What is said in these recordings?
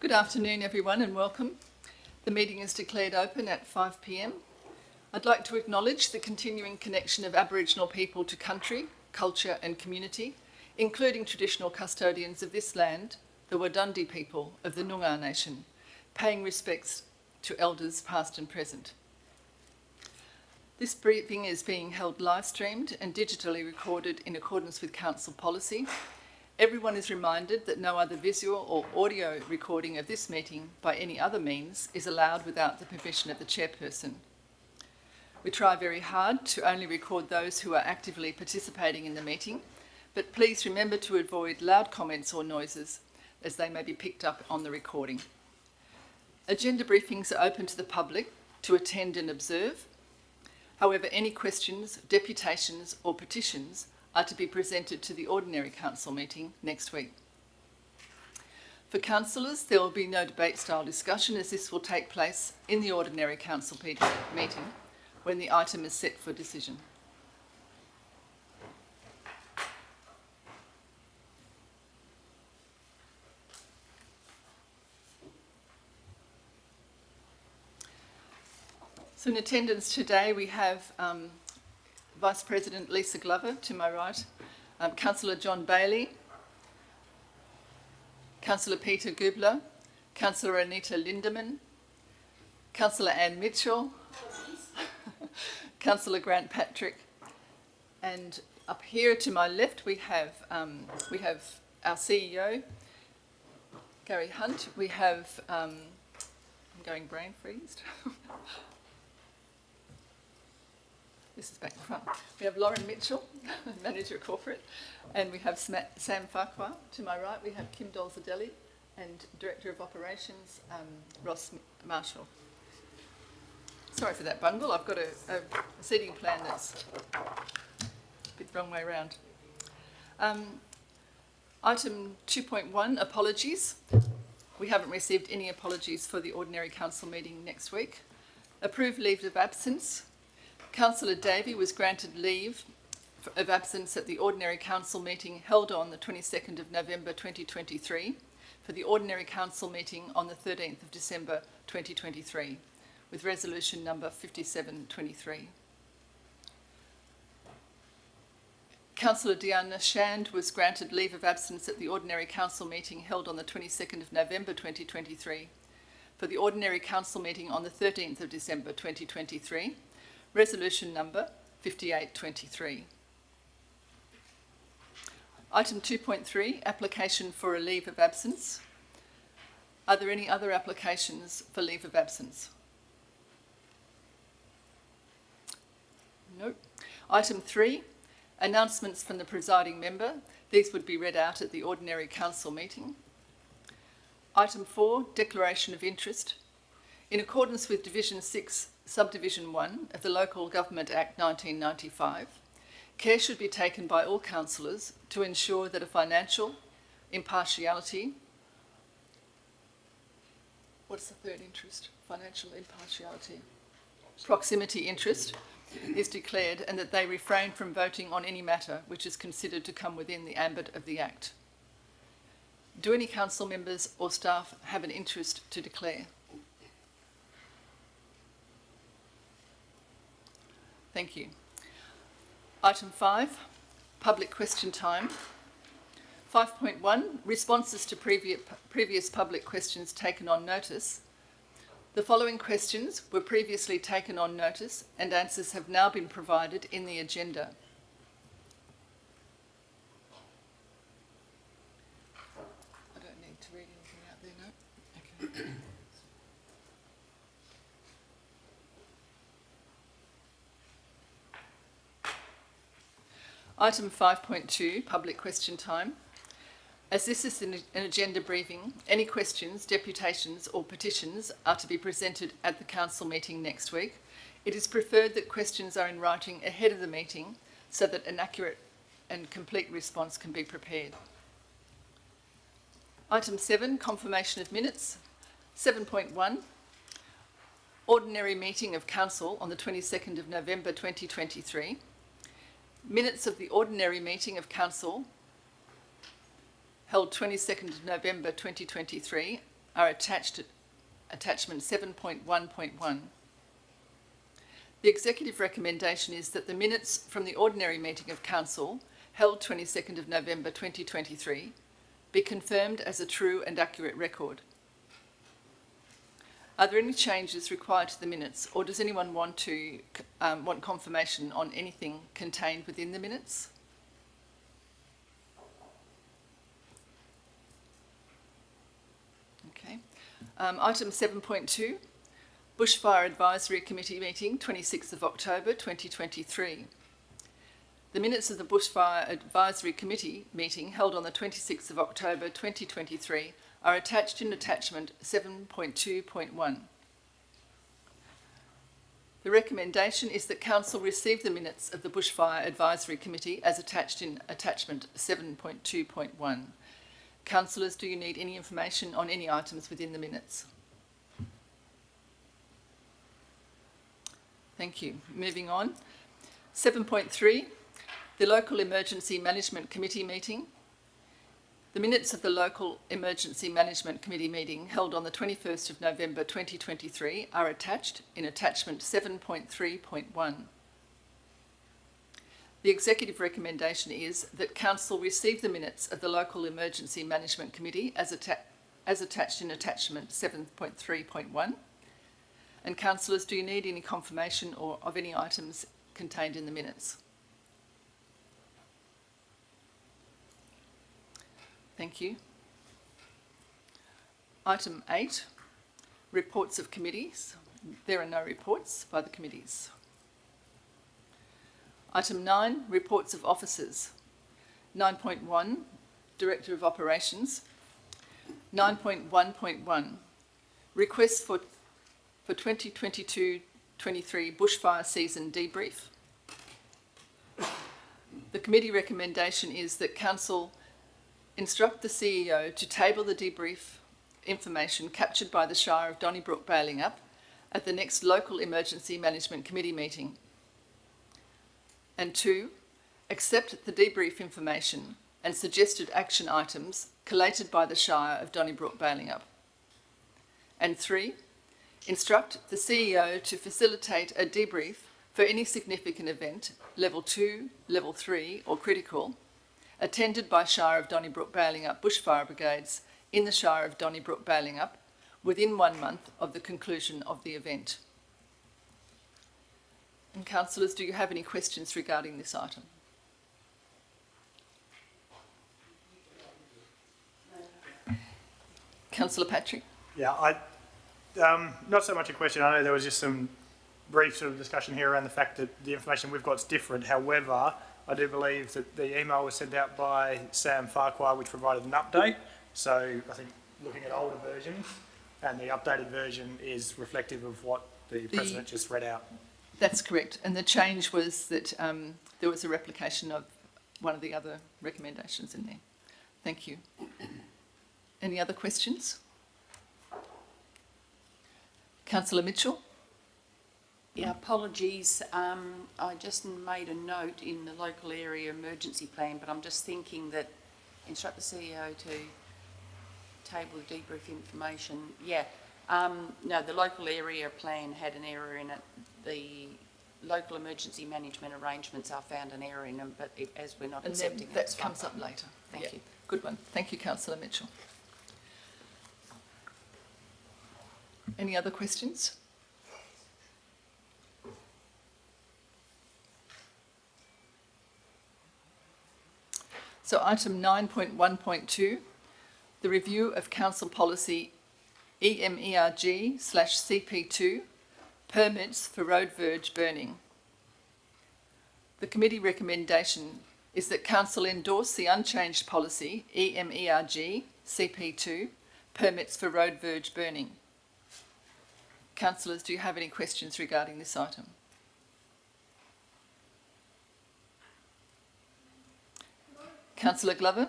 Good afternoon, everyone, and welcome. The meeting is declared open at 5 p.m. I'd like to acknowledge the continuing connection of Aboriginal people to country, culture and community, including traditional custodians of this land, the Wadandi people of the Noongar Nation, paying respects to elders past and present. This briefing is being held live-streamed and digitally recorded in accordance with Council policy. Everyone is reminded that no other visual or audio recording of this meeting by any other means is allowed without the permission of the chairperson. We try very hard to only record those who are actively participating in the meeting, but please remember to avoid loud comments or noises as they may be picked up on the recording. Agenda briefings are open to the public to attend and observe. However, any questions, deputations or petitions are to be presented to the Ordinary Council meeting next week. For councillors, there will be no debate-style discussion as this will take place in the Ordinary Council meeting when the item is set for decision. So in attendance today we have Vice President Lisa Glover to my right, Councillor John Bailey, Councillor Peter Gubler, Councillor Anita Lindeman, Councillor Anne Mitchell, Councillor Grant Patrick, and up here to my left we have our CEO, Gary Hunt. We have, I'm going brain freezed. This is back in front. We have Lauren Mitchell, Manager Corporate, and we have Sam Farquhar. To my right, we have Kim Dolzadelli and Director of Operations, Ross Marshall. Sorry for that bungle. I've got a seating plan that's a bit the wrong way around. Item 2.1, apologies. We haven't received any apologies for the Ordinary Council meeting next week. Approved leave of absence. Councillor Davey was granted leave of absence at the Ordinary Council meeting held on the 22nd of November 2023 for the Ordinary Council meeting on the 13th of December 2023 with resolution number 5723. Councillor Diana Shand was granted leave of absence at the Ordinary Council meeting held on the 22nd of November 2023 for the Ordinary Council meeting on the 13th of December 2023. Resolution number 5823. Item 2.3, application for a leave of absence. Are there any other applications for leave of absence? No. Item 3, announcements from the presiding member. These would be read out at the Ordinary Council meeting. Item 4, declaration of interest. In accordance with Division 6, Subdivision 1 of the Local Government Act 1995, care should be taken by all councillors to ensure that a financial impartiality, what's the third interest? Financial impartiality. Proximity interest is declared and that they refrain from voting on any matter which is considered to come within the ambit of the Act. Do any council members or staff have an interest to declare? Thank you. Item 5, public question time. 5.1, responses to previous public questions taken on notice. The following questions were previously taken on notice and answers have now been provided in the agenda. I don't need to read anything out there, no? Okay. Item 5.2, public question time. As this is an agenda briefing, any questions, deputations or petitions are to be presented at the council meeting next week. It is preferred that questions are in writing ahead of the meeting so that an accurate and complete response can be prepared. Item 7, confirmation of minutes. 7.1, ordinary meeting of council on the 22nd of November 2023. Minutes of the ordinary meeting of council held 22nd of November 2023 are attached at attachment 7.1.1. The executive recommendation is that the minutes from the ordinary meeting of Council held 22nd of November 2023 be confirmed as a true and accurate record. Are there any changes required to the minutes, or does anyone want confirmation on anything contained within the minutes? Okay. Item 7.2, Bushfire Advisory Committee meeting, 26th of October 2023. The minutes of the Bushfire Advisory Committee meeting held on the 26th of October 2023 are attached in attachment 7.2.1. The recommendation is that Council receive the minutes of the Bushfire Advisory Committee as attached in attachment 7.2.1. Councillors, do you need any information on any items within the minutes? Thank you. Moving on. 7.3, the Local Emergency Management Committee meeting. The minutes of the Local Emergency Management Committee meeting held on the 21st of November 2023 are attached in attachment 7.3.1. The executive recommendation is that Council receive the minutes of the Local Emergency Management Committee as attached in attachment 7.3.1. And councillors, do you need any confirmation or of any items contained in the minutes? Thank you. Item 8, reports of committees. There are no reports by the committees. Item 9, reports of officers. 9.1, Director of Operations. 9.1.1, request for 2022-23 bushfire season debrief. The committee recommendation is that Council instruct the CEO to table the debrief information captured by the Shire of Donnybrook Balingup at the next Local Emergency Management Committee meeting. And 2, accept the debrief information and suggested action items collated by the Shire of Donnybrook Balingup. And 3, instruct the CEO to facilitate a debrief for any significant event, level 2, level 3 or critical, attended by Shire of Donnybrook Balingup bushfire brigades in the Shire of Donnybrook Balingup within 1 month of the conclusion of the event. And councillors, do you have any questions regarding this item? Councillor Patrick? Yeah, not so much a question. I know there was just some brief sort of discussion here around the fact that the information we've got is different. However, I do believe that the email was sent out by Sam Farquhar, which provided an update. So I think looking at older versions, and the updated version is reflective of what the President just read out. That's correct. And the change was that there was a replication of one of the other recommendations in there. Thank you. Any other questions? Councillor Mitchell? Yeah, apologies. I just made a note in the local area emergency plan, but I'm just thinking that instruct the CEO to table the debrief information. Yeah, no, the local area plan had an error in it. The local emergency management arrangements are found an error in them, but as we're not accepting that comes up later. Thank you. Good one. Thank you, Councillor Mitchell. Any other questions? So item 9.1.2, the review of Council Policy EMERG/CP2, permits for road verge burning. The committee recommendation is that Council endorse the unchanged policy EMERG/CP2, permits for road verge burning. Councillors, do you have any questions regarding this item? Councillor Glover?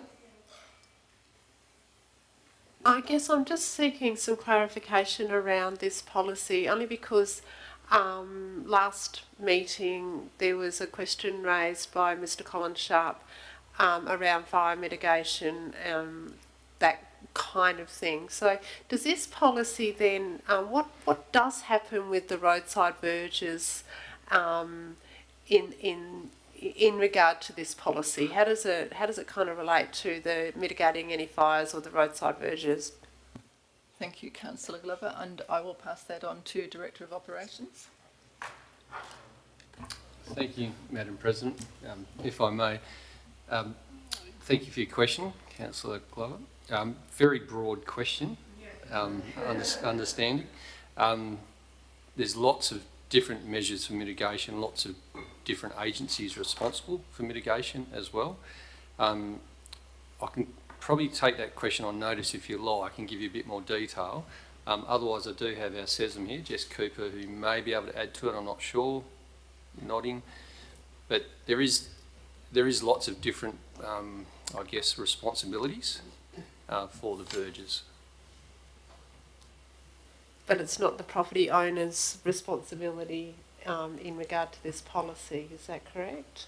I guess I'm just seeking some clarification around this policy, only because last meeting there was a question raised by Mr. Colin Sharp around fire mitigation that kind of thing. So does this policy then, what does happen with the roadside verges in regard to this policy? How does it kind of relate to the mitigating any fires or the roadside verges? Thank you, Councillor Glover, and I will pass that on to Director of Operations. Thank you, Madam President. If I may, thank you for your question, Councillor Glover. Very broad question, understanding. There's lots of different measures for mitigation, lots of different agencies responsible for mitigation as well. I can probably take that question on notice if you like and give you a bit more detail. Otherwise, I do have our SESM here, Jess Cooper, who may be able to add to it. I'm not sure, nodding. But there is lots of different, I guess, responsibilities for the verges. But it's not the property owner's responsibility in regard to this policy, is that correct?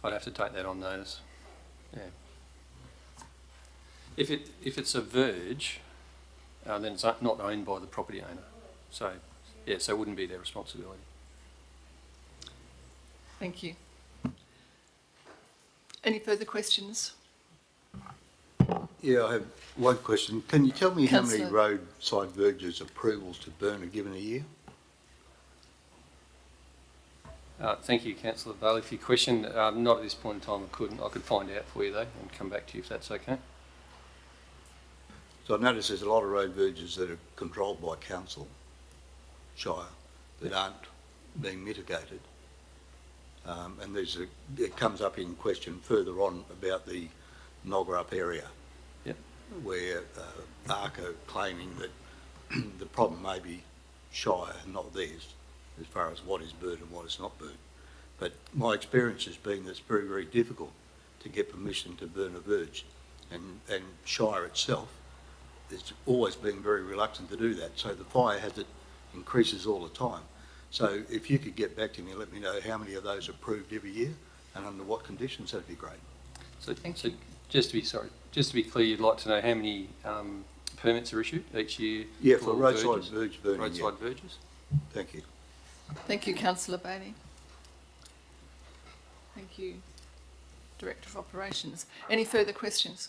I'd have to take that on notice. Yeah. If it's a verge, then it's not owned by the property owner. So, yeah, so it wouldn't be their responsibility. Thank you. Any further questions? Yeah, I have one question. Can you tell me how many Councillor. roadside verges approvals to burn are given a year? Thank you, Councillor Bailey, for your question. Not at this point in time, I couldn't. I could find out for you though and come back to you if that's okay. So I notice there's a lot of road verges that are controlled by council, Shire, that aren't being mitigated. And it comes up in question further on about the Noggerup area. Yep. Where ARC are claiming that the problem may be Shire and not theirs, as far as what is burnt and what is not burnt. But my experience has been that it's very, very difficult to get permission to burn a verge. And Shire itself has always been very reluctant to do that. So the fire hazard increases all the time. So if you could get back to me and let me know how many of those are approved every year and under what conditions, that'd be great. So just to be clear, you'd like to know how many permits are issued each year? Yeah, for roadside verges? verge burning. Roadside verges. Thank you. Thank you, Councillor Bailey. Thank you, Director of Operations. Any further questions?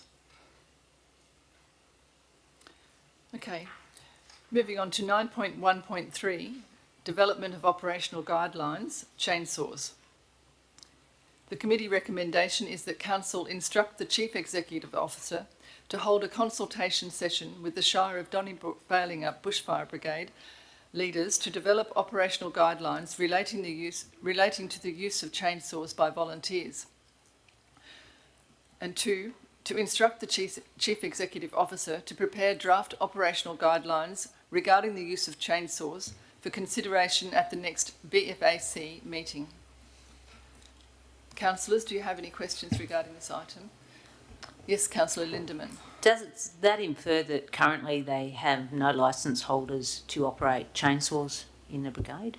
Okay. Moving on to 9.1.3, Development of Operational Guidelines, Chainsaws. The committee recommendation is that Council instruct the Chief Executive Officer to hold a consultation session with the Shire of Donnybrook Balingup Bushfire Brigade leaders to develop operational guidelines relating to the use of chainsaws by volunteers. And 2, to instruct the Chief Executive Officer to prepare draft operational guidelines regarding the use of chainsaws for consideration at the next BFAC meeting. Councillors, do you have any questions regarding this item? Yes, Councillor Lindemann. Does that infer that currently they have no licence holders to operate chainsaws in the brigade?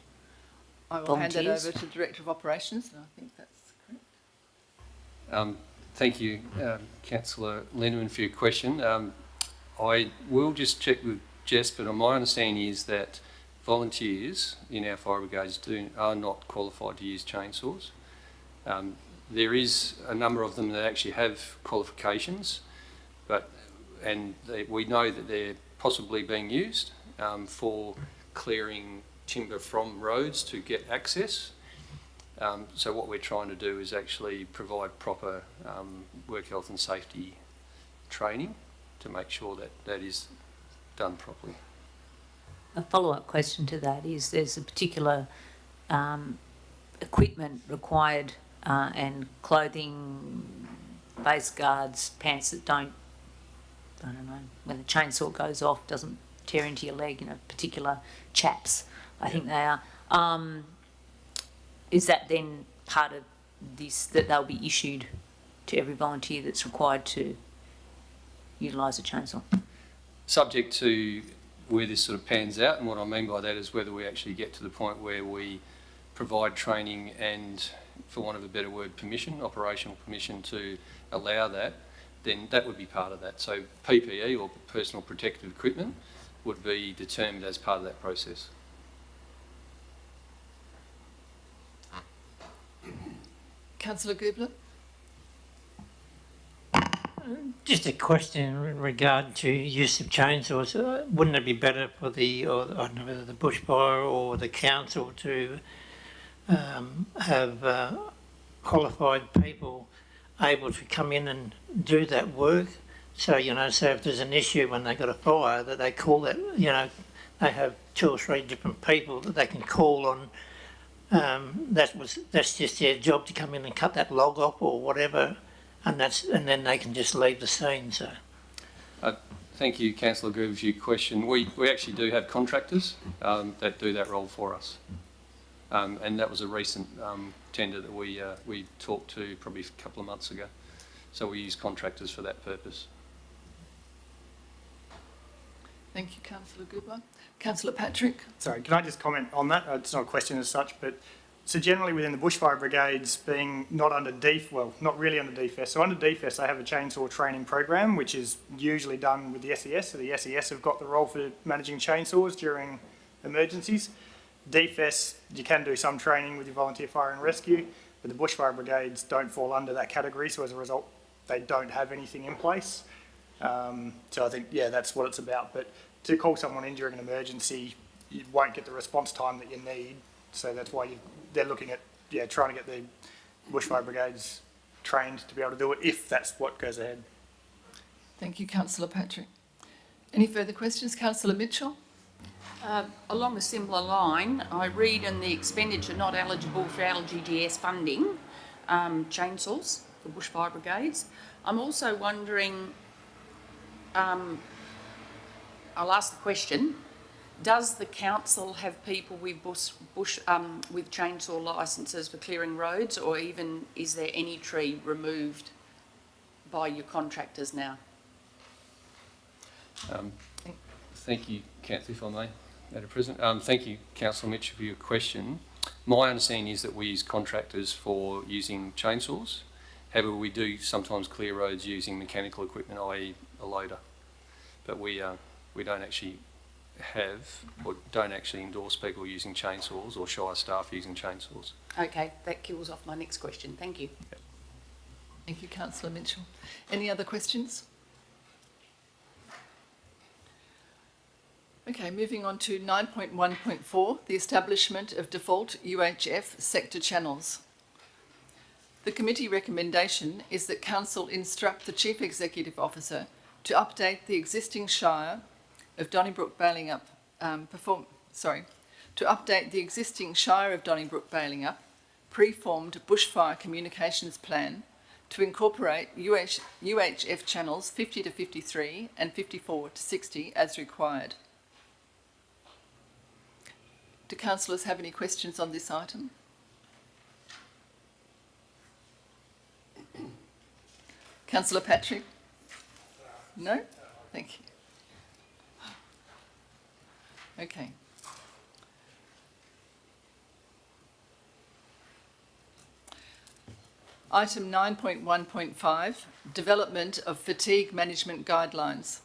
I will hand that Volunteers? over to the Director of Operations, and I think that's correct. Thank you, Councillor Lindemann, for your question. I will just check with Jess, but my understanding is that volunteers in our fire brigades are not qualified to use chainsaws. There is a number of them that actually have qualifications, we know that they're possibly being used for clearing timber from roads to get access. So what we're trying to do is actually provide proper work health and safety training to make sure that that is done properly. A follow-up question to that is there's a particular equipment required and clothing, face guards, pants that don't, I don't know, when the chainsaw goes off, doesn't tear into your leg, particular chaps, I think they are. Is that then part of this, that they'll be issued to every volunteer that's required to utilise a chainsaw? Subject to where this sort of pans out, and what I mean by that is whether we actually get to the point where we provide training and, for want of a better word, permission, operational permission to allow that. then that would be part of that. So PPE, or personal protective equipment, would be determined as part of that process. Councillor Goobler? Just a question in regard to use of chainsaws. Wouldn't it be better for I don't know whether the bushfire or the council to have qualified people able to come in and do that work? So, so if there's an issue when they got a fire, that they call that, they have 2 or 3 different people that they can call on. That's just their job, to come in and cut that log off or whatever. And then they can just leave the scene. So, Thank you, Councillor Goober, for your question. We actually do have contractors that do that role for us, and that was a recent tender that we talked to probably a couple of months ago. So we use contractors for that purpose. Thank you, Councillor Goobler. Councillor Patrick? Sorry, can I just comment on that? It's not a question as such, but so generally within the bushfire brigades being not under not really under DFES. So under DFES they have a chainsaw training program, which is usually done with the SES. So the SES have got the role for managing chainsaws during emergencies. DFES, you can do some training with your volunteer fire and rescue, but the bushfire brigades don't fall under that category. So as a result, they don't have anything in place. So I think, yeah, that's what it's about. But to call someone in during an emergency, you won't get the response time that you need. So that's why they're looking at, trying to get the bushfire brigades trained to be able to do it, if that's what goes ahead. Thank you, Councillor Patrick. Any further questions? Councillor Mitchell? Along a similar line, I read in the expenditure not eligible for LGDS funding, chainsaws for bushfire brigades. I'm also wondering, I'll ask the question, does the council have people with with chainsaw licences for clearing roads, or even is there any tree removed by your contractors now? Thank you, Councillor, if I may, Madam President. Thank you, Councillor Mitchell, for your question. My understanding is that we use contractors for using chainsaws. However, we do sometimes clear roads using mechanical equipment, i.e. a loader. But we don't actually have, or don't actually endorse people using chainsaws, or Shire staff using chainsaws. Okay, that kills off my next question. Thank you. Yep. Thank you, Councillor Mitchell. Any other questions? Okay, moving on to 9.1.4, the establishment of default UHF sector channels. The committee recommendation is that Council instruct the Chief Executive Officer to update the existing Shire of Donnybrook-Balingup preformed bushfire communications plan to incorporate UHF channels 50 to 53 and 54 to 60 as required. Do councillors have any questions on this item? Councillor Patrick? No? Thank you. Okay. Item 9.1.5, development of fatigue management guidelines.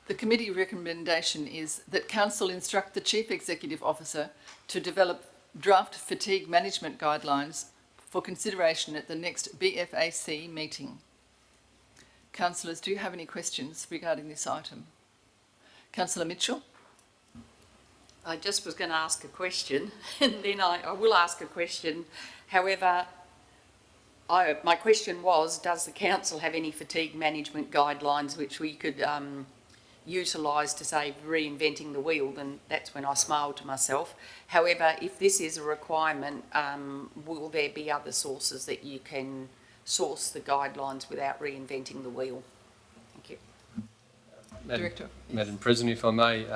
The committee recommendation is that Council instruct the Chief Executive Officer to develop draft fatigue management guidelines for consideration at the next BFAC meeting. Councillors, do you have any questions regarding this item? Councillor Mitchell? I just was going to ask a question, and then I will ask a question. However, my question was, does the council have any fatigue management guidelines which we could utilise to say reinventing the wheel? And that's when I smiled to myself. However, if this is a requirement, will there be other sources that you can source the guidelines without reinventing the wheel? Thank you. Director. Madam President, if I may,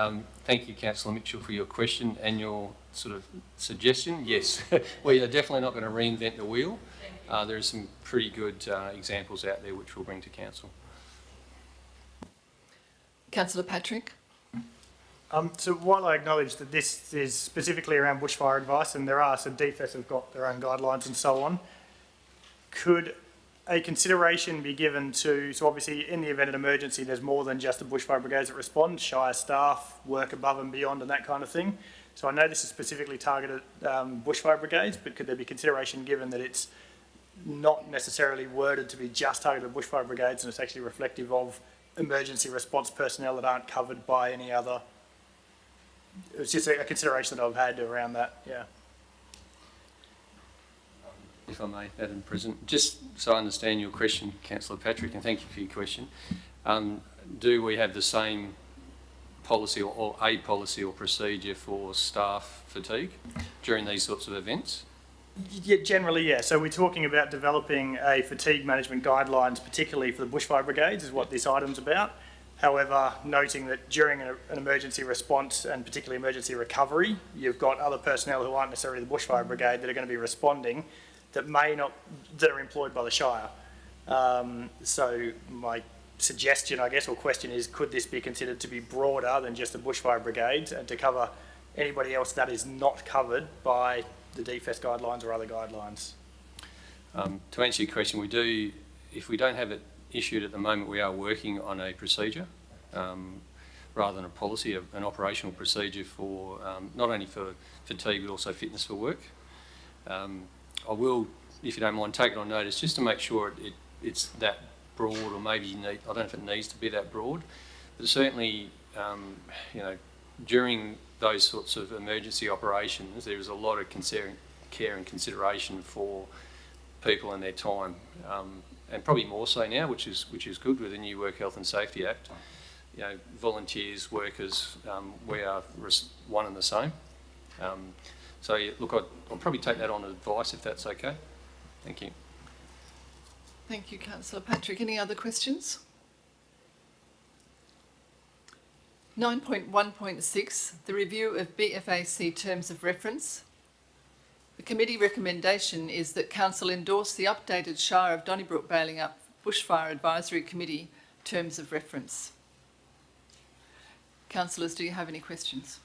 thank you, Councillor Mitchell, for your question and your sort of suggestion. Yes, we are definitely not going to reinvent the wheel. There are some pretty good examples out there which we'll bring to Council. Councillor Patrick? So while I acknowledge that this is specifically around bushfire advice, and there are, so DFES have got their own guidelines and so on, could a consideration be given to, so obviously in the event of an emergency, there's more than just the bushfire brigades that respond, Shire staff work above and beyond and that kind of thing. So I know this is specifically targeted bushfire brigades, but could there be consideration given that it's not necessarily worded to be just targeted bushfire brigades and it's actually reflective of emergency response personnel that aren't covered by any other? It was just a consideration that I've had around that, yeah. If I may, Madam President, just so I understand your question, Councillor Patrick, and thank you for your question. Do we have the same policy or a policy or procedure for staff fatigue during these sorts of events? Yeah, generally, yeah. So we're talking about developing a fatigue management guidelines, particularly for the bushfire brigades, is what this item's about. However, noting that during an emergency response and particularly emergency recovery, you've got other personnel who aren't necessarily the bushfire brigade that are going to be responding that are employed by the Shire. So my suggestion, I guess, or question is, could this be considered to be broader than just the bushfire brigades and to cover anybody else that is not covered by the DFES guidelines or other guidelines? To answer your question, we do, if we don't have it issued at the moment, we are working on a procedure rather than a policy, an operational procedure for not only for fatigue but also fitness for work. I will, if you don't mind, take it on notice just to make sure it's that broad, or maybe I don't know if it needs to be that broad, but certainly, you know, during those sorts of emergency operations, there is a lot of care and consideration for people and their time, and probably more so now, which is good with the new Work Health and Safety Act. You know, volunteers, workers, we are one and the same. So yeah, look, I'll probably take that on advice if that's okay. Thank you. Thank you, Councillor Patrick. Any other questions? 9.1.6, the review of BFAC terms of reference. The committee recommendation is that Council endorse the updated Shire of Donnybrook Balingup Bushfire Advisory Committee terms of reference. Councillors, do you have any questions?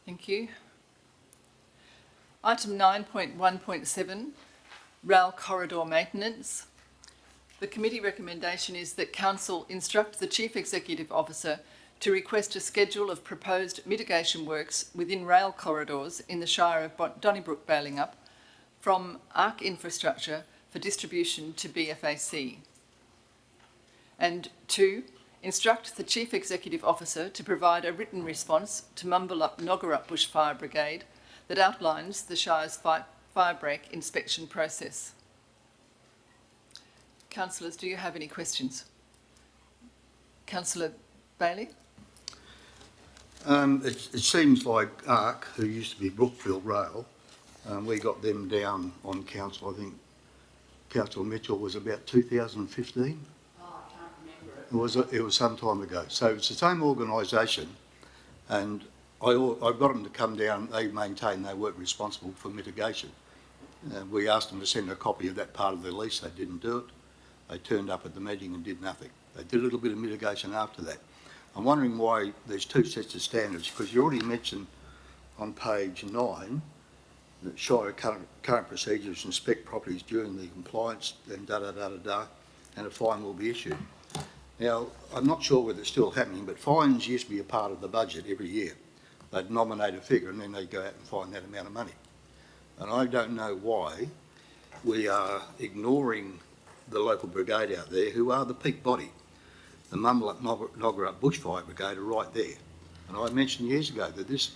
Thank you. Item 9.1.7, rail corridor maintenance. The committee recommendation is that Council instruct the Chief Executive Officer to request a schedule of proposed mitigation works within rail corridors in the Shire of Donnybrook Balingup from ARC Infrastructure for distribution to BFAC. And 2, instruct the Chief Executive Officer to provide a written response to Mumbalup Nogarup Bushfire Brigade that outlines the Shire's firebreak inspection process. Councillors, do you have any questions? Councillor Bailey? It seems like ARC, who used to be Brookfield Rail, we got them down on council, I think Councillor Mitchell was about 2015. It was some time ago. So it's the same organisation, and I got them to come down. They maintain they weren't responsible for mitigation. We asked them to send a copy of that part of the lease. They didn't do it. They turned up at the meeting and did nothing. They did a little bit of mitigation after that. I'm wondering why there's two sets of standards, because you already mentioned on page 9 that Shire current procedures inspect properties during the compliance and and a fine will be issued. Now, I'm not sure whether it's still happening, but fines used to be a part of the budget every year. They'd nominate a figure and then they'd go out and find that amount of money. And I don't know why we are ignoring the local brigade out there, who are the peak body. The Mumbalup Nogarup Bushfire Brigade are right there. And I mentioned years ago that this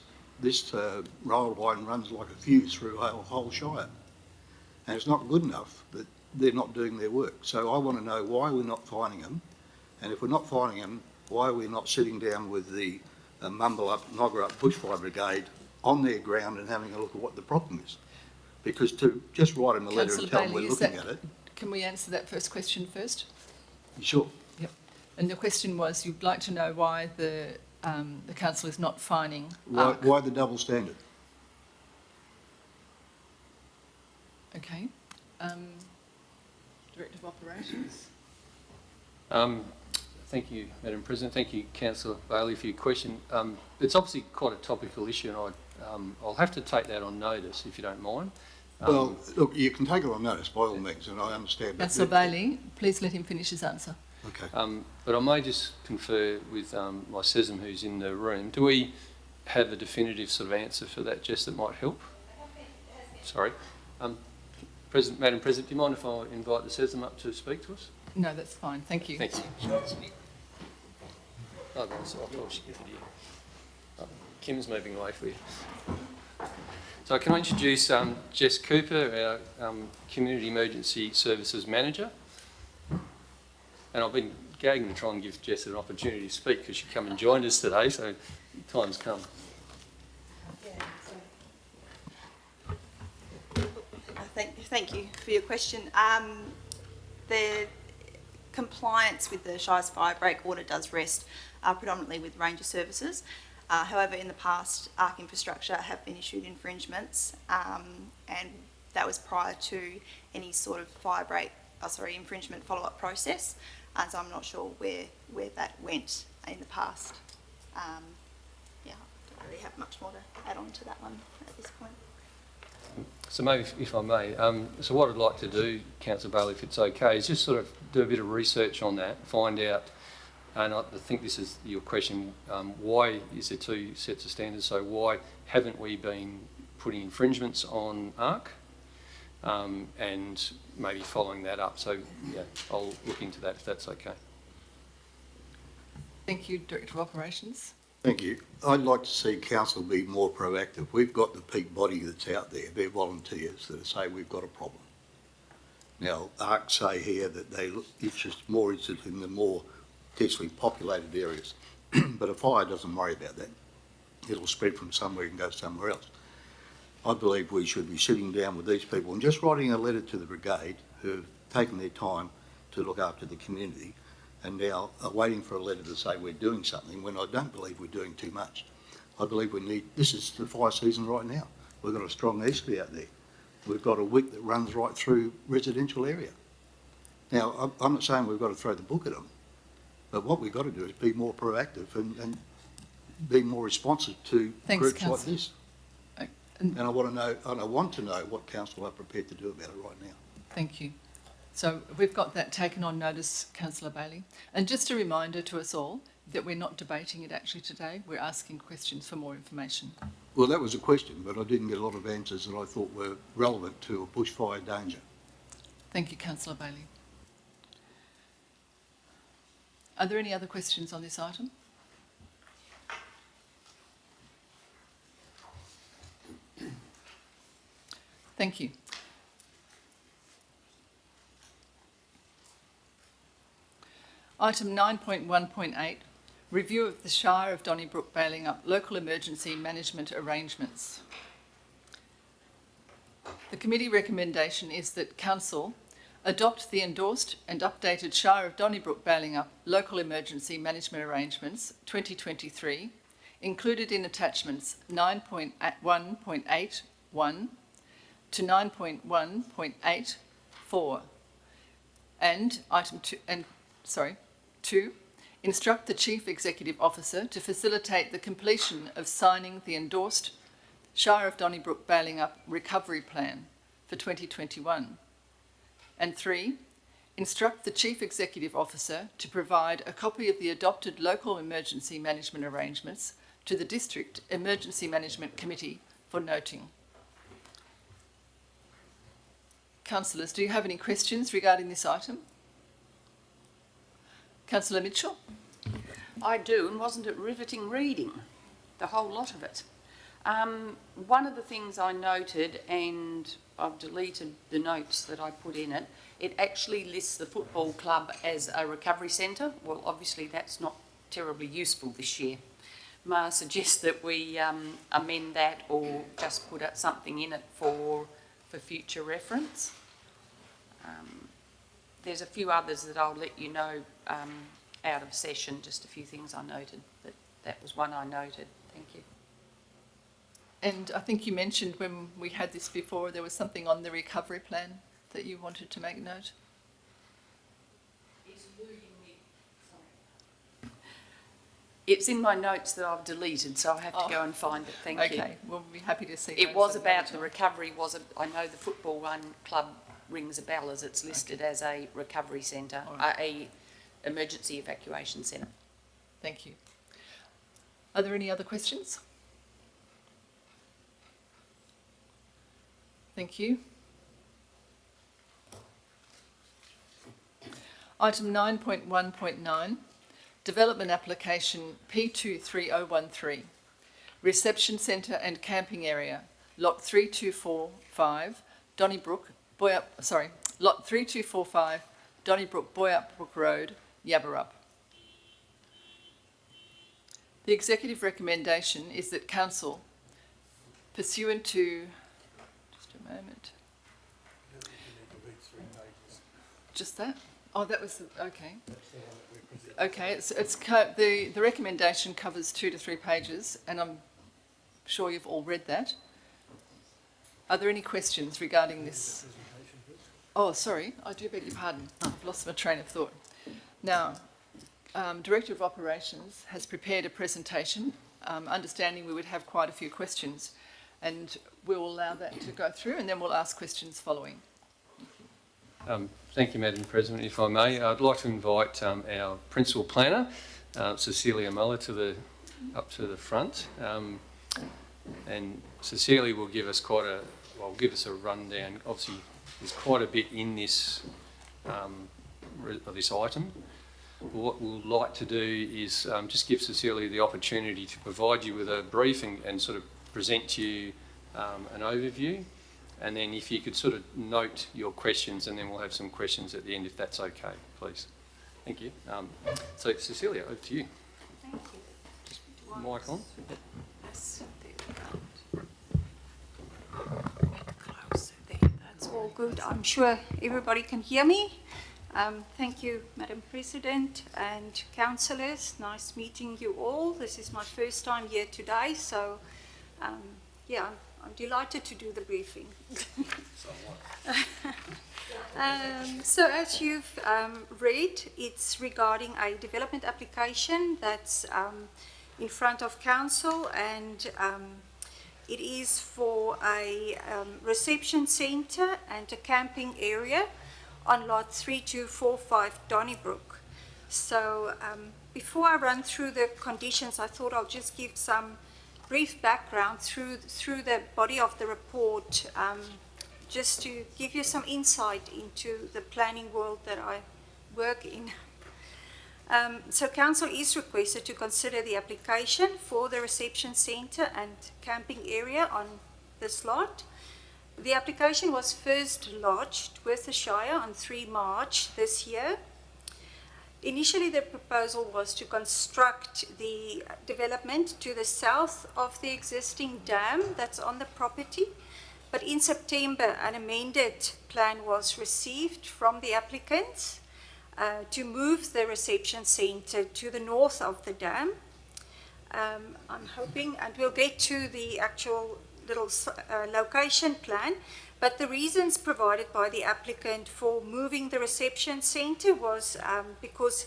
rail line runs like a fuse through a whole Shire. And it's not good enough that they're not doing their work. So I want to know why we're not fining them. And if we're not finding them, why are we not sitting down with the Mumbalup Nogarup Bushfire Brigade on their ground and having a look at what the problem is? Because to just write them a letter and tell them we're looking at it... Can we answer that first question first? Sure. Yep. And the question was, you'd like to know why the council is not fining ARC. Why the double standard? Okay. Director of Operations. Thank Thank you, Madam President. Thank you, Councillor Bailey, for your question. It's obviously quite a topical issue, and I'll have to take that on notice, if you don't mind. Well, look, you can take it on notice by all means, and I understand. Councillor Bailey, please let him finish his answer. Okay. But I may just confer with my SESM who's in the room. Do we have a definitive sort of answer for that, Jess, that might help? Sorry. Madam President, do you mind if I invite the SESM up to speak to us? No, that's fine. Thank you. Thank you. Oh, that's all. Oh, she gave it here. Oh, Kim's moving away for you. So can I introduce Jess Cooper, our Community Emergency Services Manager. And I've been gagging to try and give Jess an opportunity to speak because she come and joined us today, so time's come. Thank you for your question. The compliance with the Shire's fire break order does rest predominantly with Ranger Services. However, in the past, ARC Infrastructure have been issued infringements, and that was prior to any sort of infringement follow-up process. And so I'm not sure where that went in the past. Yeah, I don't really have much more to add on to that one at this point. So maybe, if I may, so what I'd like to do, Councillor Bailey, if it's okay, is just sort of do a bit of research on that, find out, and I think this is your question, why is there two sets of standards? So why haven't we been putting infringements on ARC? And maybe following that up. So, yeah, I'll look into that if that's okay. Thank you, Director of Operations. Thank you. I'd like to see council be more proactive. We've got the peak body that's out there. They're volunteers that say we've got a problem. Now, ARC say here that it's just more interested in the more densely populated areas. But a fire doesn't worry about that. It'll spread from somewhere and go somewhere else. I believe we should be sitting down with these people and just writing a letter to the brigade who've taken their time to look after the community and now are waiting for a letter to say we're doing something when I don't believe we're doing too much. I believe this is the fire season right now. We've got a strong easterly out there. We've got a wick that runs right through residential area. Now, I'm not saying we've got to throw the book at them, but what we've got to do is be more proactive and be more responsive to groups like this. And I want to know what council are prepared to do about it right now. Thank you. So we've got that taken on notice, Councillor Bailey. And just a reminder to us all that we're not debating it actually today. We're asking questions for more information. Well, that was a question, but I didn't get a lot of answers that I thought were relevant to a bushfire danger. Thank you, Councillor Bailey. Are there any other questions on this item? Thank you. Item 9.1.8, review of the Shire of Donnybrook bailing up local emergency management arrangements. The committee recommendation is that Council adopt the endorsed and updated Shire of Donnybrook bailing up local emergency management arrangements 2023, included in attachments 9.1.81 to 9.1.84, and item 2, instruct the Chief Executive Officer to facilitate the completion of signing the endorsed Shire of Donnybrook bailing up recovery plan for 2021. And 3, instruct the Chief Executive Officer to provide a copy of the adopted local emergency management arrangements to the District Emergency Management Committee for noting. Councillors, do you have any questions regarding this item? Councillor Mitchell? I do, and wasn't it riveting reading? The whole lot of it. One of the things I noted, and I've deleted the notes that I put in it, it actually lists the football club as a recovery centre. Well, obviously that's not terribly useful this year. May I suggest that we amend that or just put out something in it for future reference? There's a few others that I'll let you know out of session, just a few things I noted, but that was one I noted. Thank you. And I think you mentioned when we had this before, there was something on the recovery plan that you wanted to make note. It's in my notes that I've deleted, so I have to go and find it. Thank you. Okay, we'll be happy to see. It those was at about another the time. recovery. I know the football one club rings a bell as it's listed as a recovery centre, a emergency evacuation centre. Thank you. Are there any other questions? Thank you. Item 9.1.9, Development Application P23013, Reception Centre and Camping Area, Lot 3245, Donnybrook, Lot 3245, Donnybrook, Boyup Road, Yabberup. The executive recommendation is that council, pursuant to, just a moment. Just that? Oh, that was, okay. Okay, the recommendation covers 2 to 3 pages, and I'm sure you've all read that. Are there any questions regarding this? Oh, sorry, I do beg your pardon. I've lost my train of thought. Now, Director of Operations has prepared a presentation, understanding we would have quite a few questions, and we'll allow that to go through, and then we'll ask questions following. Thank you, Madam President. If I may, I'd like to invite our Principal Planner, Cecilia Muller, up to the front. And Cecilia will give us a rundown. Obviously, there's quite a bit in this this item. What we'd like to do is just give Cecilia the opportunity to provide you with a brief and sort of present to you an overview. And then if you could sort of note your questions, and then we'll have some questions at the end, if that's okay, please. Thank you. So, Cecilia, over to you. Thank you. Just mic on. Yes, there we go. Closer there, that's all good. I'm sure everybody can hear me. Thank you, Madam President and councillors. Nice meeting you all. This is my first time here today, so yeah, I'm delighted to do the briefing. So as you've read, it's regarding a development application that's in front of council, and it is for a reception centre and a camping area on lot 3245 Donnybrook. So before I run through the conditions, I thought I'll just give some brief background through the body of the report, just to give you some insight into the planning world that I work in. So council is requested to consider the application for the reception centre and camping area on this lot. The application was first lodged with the Shire on 3 March this year. Initially, the proposal was to construct the development to the south of the existing dam that's on the property, but in September, an amended plan was received from the applicants to move the reception centre to the north of the dam. I'm hoping, and we'll get to the actual little location plan, but the reasons provided by the applicant for moving the reception centre was because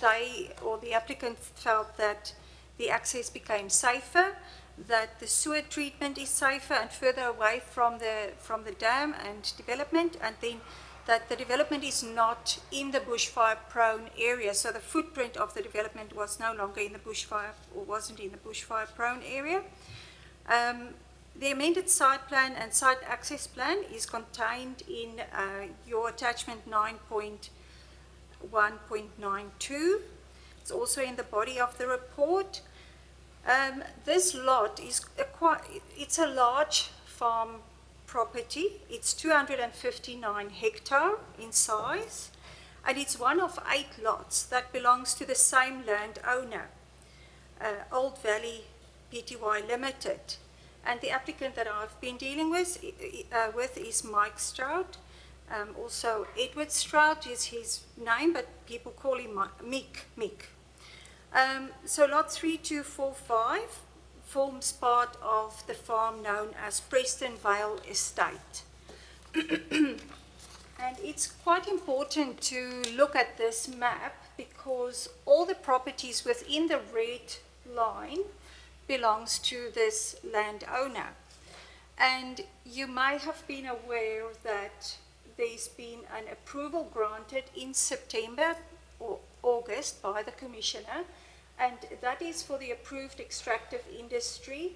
the applicant felt that the access became safer, that the sewer treatment is safer and further away from the dam and development, and then that the development is not in the bushfire prone area. So the footprint of the development was no longer in the bushfire, or wasn't in the bushfire prone area. The amended site plan and site access plan is contained in your attachment 9.1.92. It's also in the body of the report. This lot is it's a large farm property. It's 259 hectare in size, and it's one of 8 lots that belongs to the same landowner, Old Valley Pty Limited. And the applicant that I've been dealing with is Mike Stroud. Also, Edward Stroud is his name, but people call him Mick. So lot 3245 forms part of the farm known as Preston Vale Estate. And it's quite important to look at this map because because all the properties within the red line belongs to this landowner. And you may have been aware that there's been an approval granted in September or August by the Commissioner, and that is for the approved extractive industry.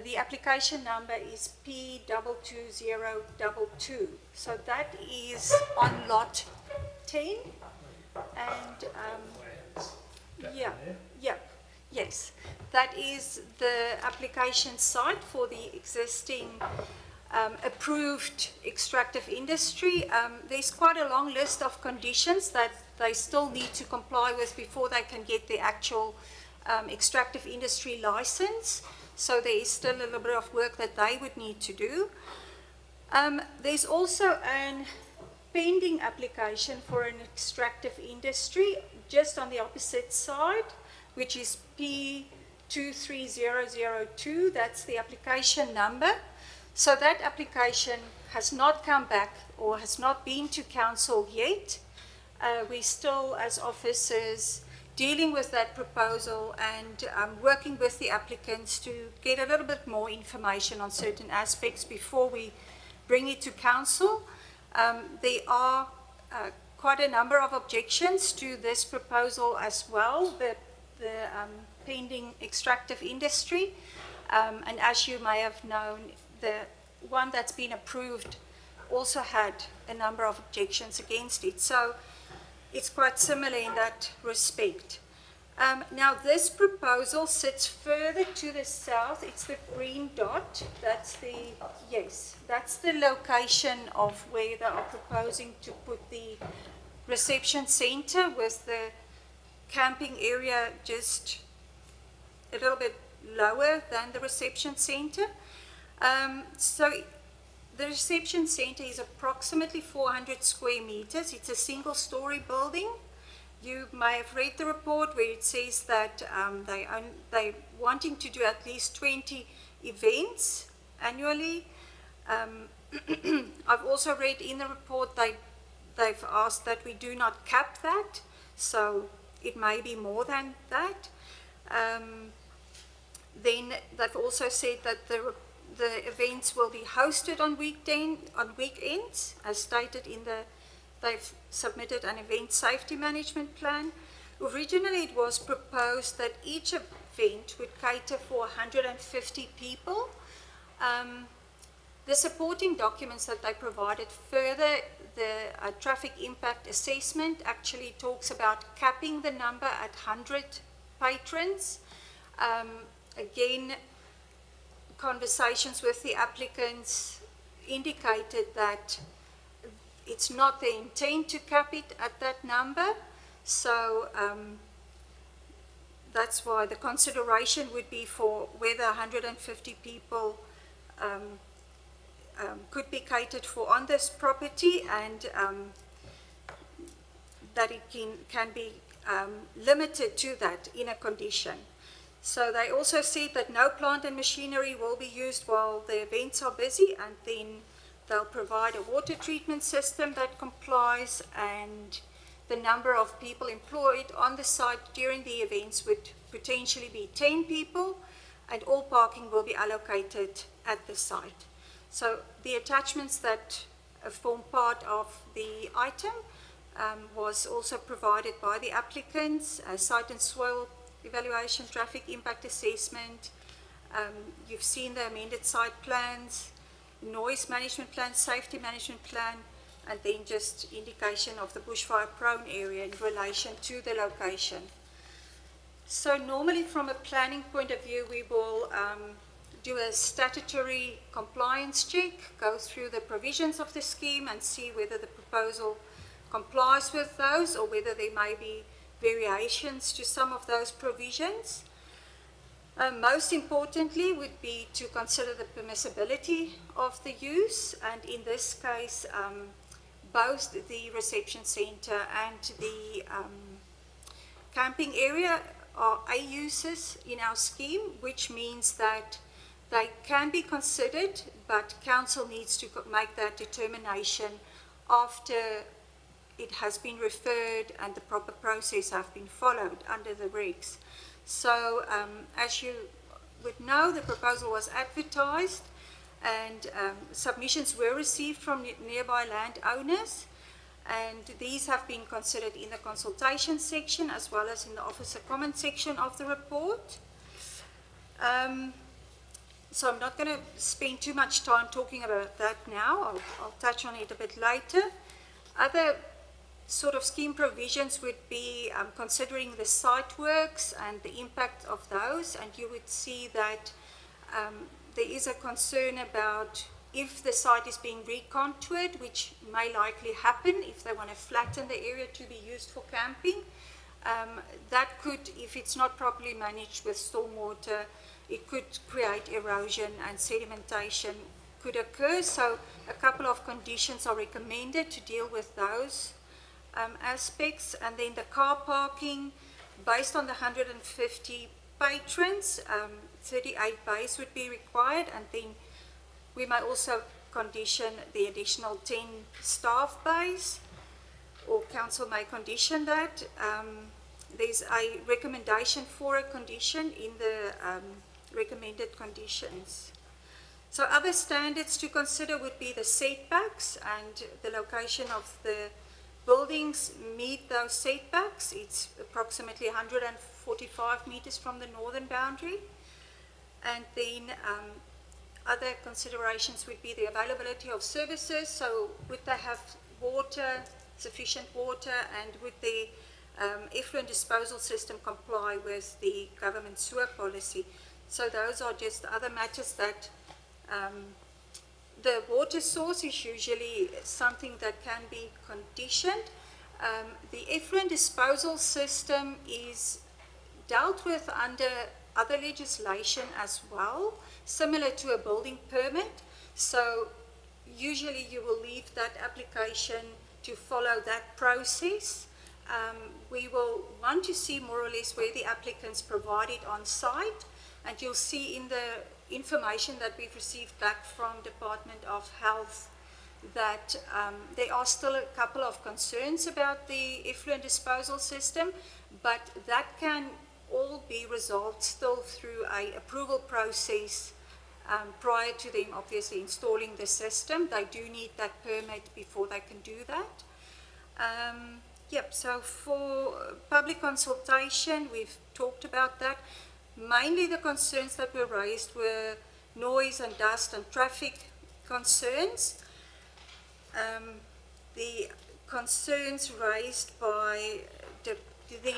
The application number is P22022. So that is on lot 10. And yes, that is the application site for the existing approved extractive industry. There's quite a long list of conditions that they still need to comply with before they can get the actual extractive industry license. So there is still a little bit of work that they would need to do. There's also an pending application for an extractive industry just on the opposite side, which is P23002. That's the application number. So that application has not come back or has not been to council yet. We're still, as officers, dealing with that proposal and working with the applicants to get a little bit more information on certain aspects before we bring it to council. There are quite a number of objections to this proposal as well, the pending extractive industry. And as you may have known, the one that's been approved also had a number of objections against it. So it's quite similar in that respect. Now this proposal sits further to the south. It's the green dot. That's the location of where they are proposing to put the reception center, with the camping area just a little bit lower than the reception center. So the reception center is approximately 400 square meters. It's a single-story building. You may have read the report where it says that they're wanting to do at least 20 events annually. I've also read in the report they've asked that we do not cap that, so it may be more than that. Then they've also said that the events will be hosted on weekends, as stated in they've submitted an event safety management plan. Originally it was proposed that each event would cater for 150 people. The supporting documents that they provided further, the traffic impact assessment actually talks about capping the number at 100 patrons. Again, conversations with the applicants indicated that it's not the intent to cap it at that number. So that's why the consideration would be for whether 150 people could be catered for on this property, and that it can be limited to that in a condition. So they also said that no plant and machinery will be used while the events are busy, and then they'll provide a water treatment system that complies, and the number of people employed on the site during the events would potentially be 10 people, and all parking will be allocated at the site. So the attachments that form part of the item was also provided by the applicants: site and soil evaluation, traffic impact assessment. You've seen the amended site plans, noise management plan, safety management plan, and then just indication of the bushfire prone area in relation to the location. So normally from a planning point of view, we will do a statutory compliance check, go through the provisions of the scheme and see whether the proposal complies with those or whether there may be variations to some of those provisions. Most importantly would be to consider the permissibility of the use, and in this case both the reception centre and the camping area are A uses in our scheme, which means that they can be considered, but council needs to make that determination after it has been referred and the proper process have been followed under the regs. So as you would know, the proposal was advertised and submissions were received from nearby landowners, and these have been considered in the consultation section as well as in the officer comment section of the report. So I'm not going to spend too much time talking about that now. I'll touch on it a bit later. Other sort of scheme provisions would be considering the site works and the impact of those, and you would see that there is a concern about if the site is being recontoured, which may likely happen if they want to flatten the area to be used for camping. That could, if it's not properly managed with stormwater, it could create erosion and sedimentation could occur. So a couple of conditions are recommended to deal with those aspects. And then the car parking, based on the 150 patrons, 38 bays would be required, and then we may also condition the additional 10 staff bays, or council may condition that. There's a recommendation for a condition in the recommended conditions. So other standards to consider would be the setbacks, and the location of the buildings meet those setbacks. It's approximately 145 meters from the northern boundary. And then other considerations would be the availability of services. So would they have water, sufficient water, and would the effluent disposal system comply with the government sewer policy? So those are just other matters that the water source is usually something that can be conditioned. The effluent disposal system is dealt with under other legislation as well, similar to a building permit. So usually you will leave that application to follow that process. We will want to see more or less where the applicants provided on site, and you'll see in the information that we've received back from Department of Health that there are still a couple of concerns about the effluent disposal system, but that can all be resolved still through a approval process prior to them obviously installing the system. They do need that permit before they can do that. So for public consultation, we've talked about that. Mainly the concerns that were raised were noise and dust and traffic concerns. The concerns raised by the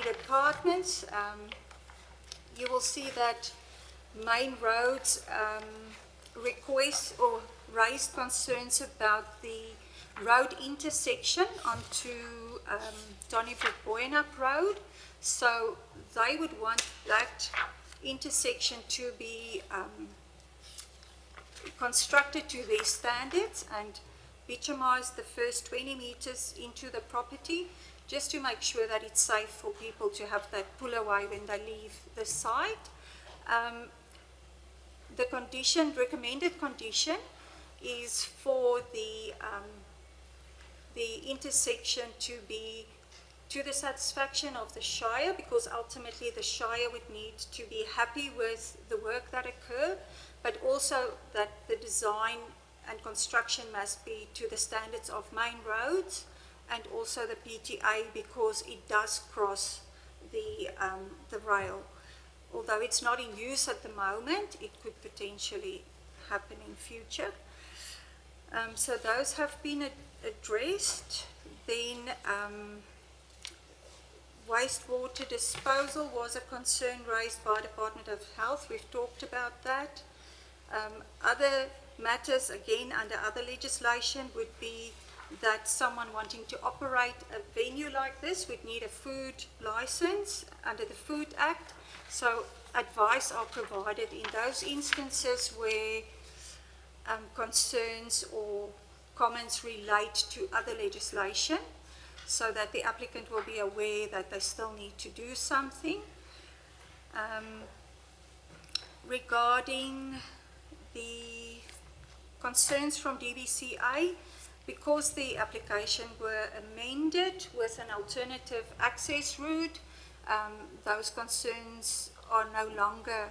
departments, you will see that Main Roads request or raised concerns about the road intersection onto Donnybrook Boyanup Road. So they would want that intersection to be constructed to their standards and bitumize the first 20 meters into the property, just to make sure that it's safe for people to have that pull away when they leave the site. The condition, recommended condition, is for the intersection to be to the satisfaction of the Shire, because ultimately the Shire would need to be happy with the work that occur, but also that the design and construction must be to the standards of Main Roads and also the PTA, because it does cross the rail. Although it's not in use at the moment, it could potentially happen in future. So those have been addressed. Then wastewater disposal was a concern raised by Department of Health. We've talked about that. Other matters, again, under other legislation would be that someone wanting to operate a venue like this would need a food license under the Food Act. So advice are provided in those instances where concerns or comments relate to other legislation, so that the applicant will be aware that they still need to do something. Regarding the concerns from DBCA, because the application were amended with an alternative access route, those concerns are no longer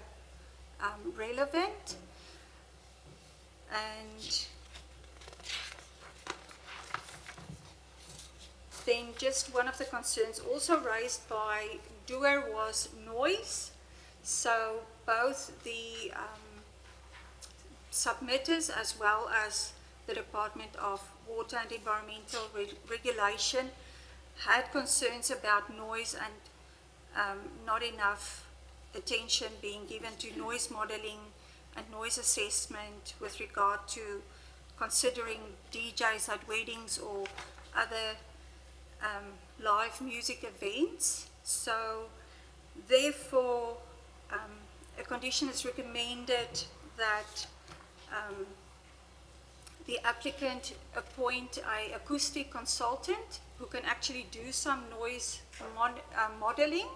relevant. And then just one of the concerns also raised by Dewar was noise. So both the submitters as well as the Department of Water and Environmental Regulation had concerns about noise and not enough attention being given to noise modelling and noise assessment with regard to considering DJs at weddings or other live music events. So therefore, a condition is recommended that the applicant appoint an acoustic consultant who can actually do some noise modelling.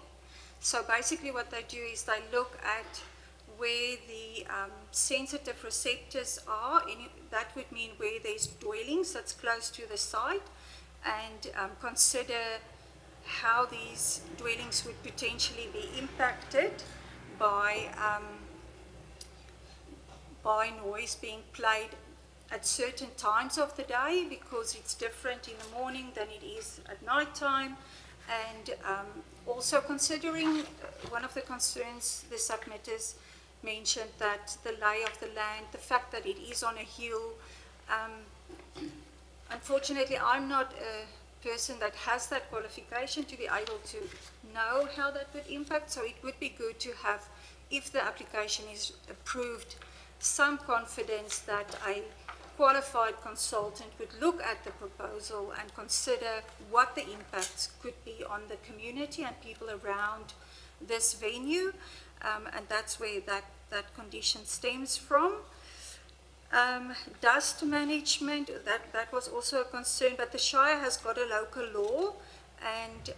So basically what they do is they look at where the sensitive receptors are, that would mean where there's dwellings that's close to the site, and consider how these dwellings would potentially be impacted by noise being played at certain times of the day, because it's different in the morning than it is at night time. And also considering one of the concerns the submitters mentioned, that the lay of the land, the fact that it is on a hill. Unfortunately, I'm not a person that has that qualification to be able to know how that would impact, so it would be good to have, if the application is approved, some confidence that a qualified consultant would look at the proposal and consider what the impacts could be on the community and people around this venue, and that's where that condition stems from. Dust management, that was also a concern, but the Shire has got a local law, and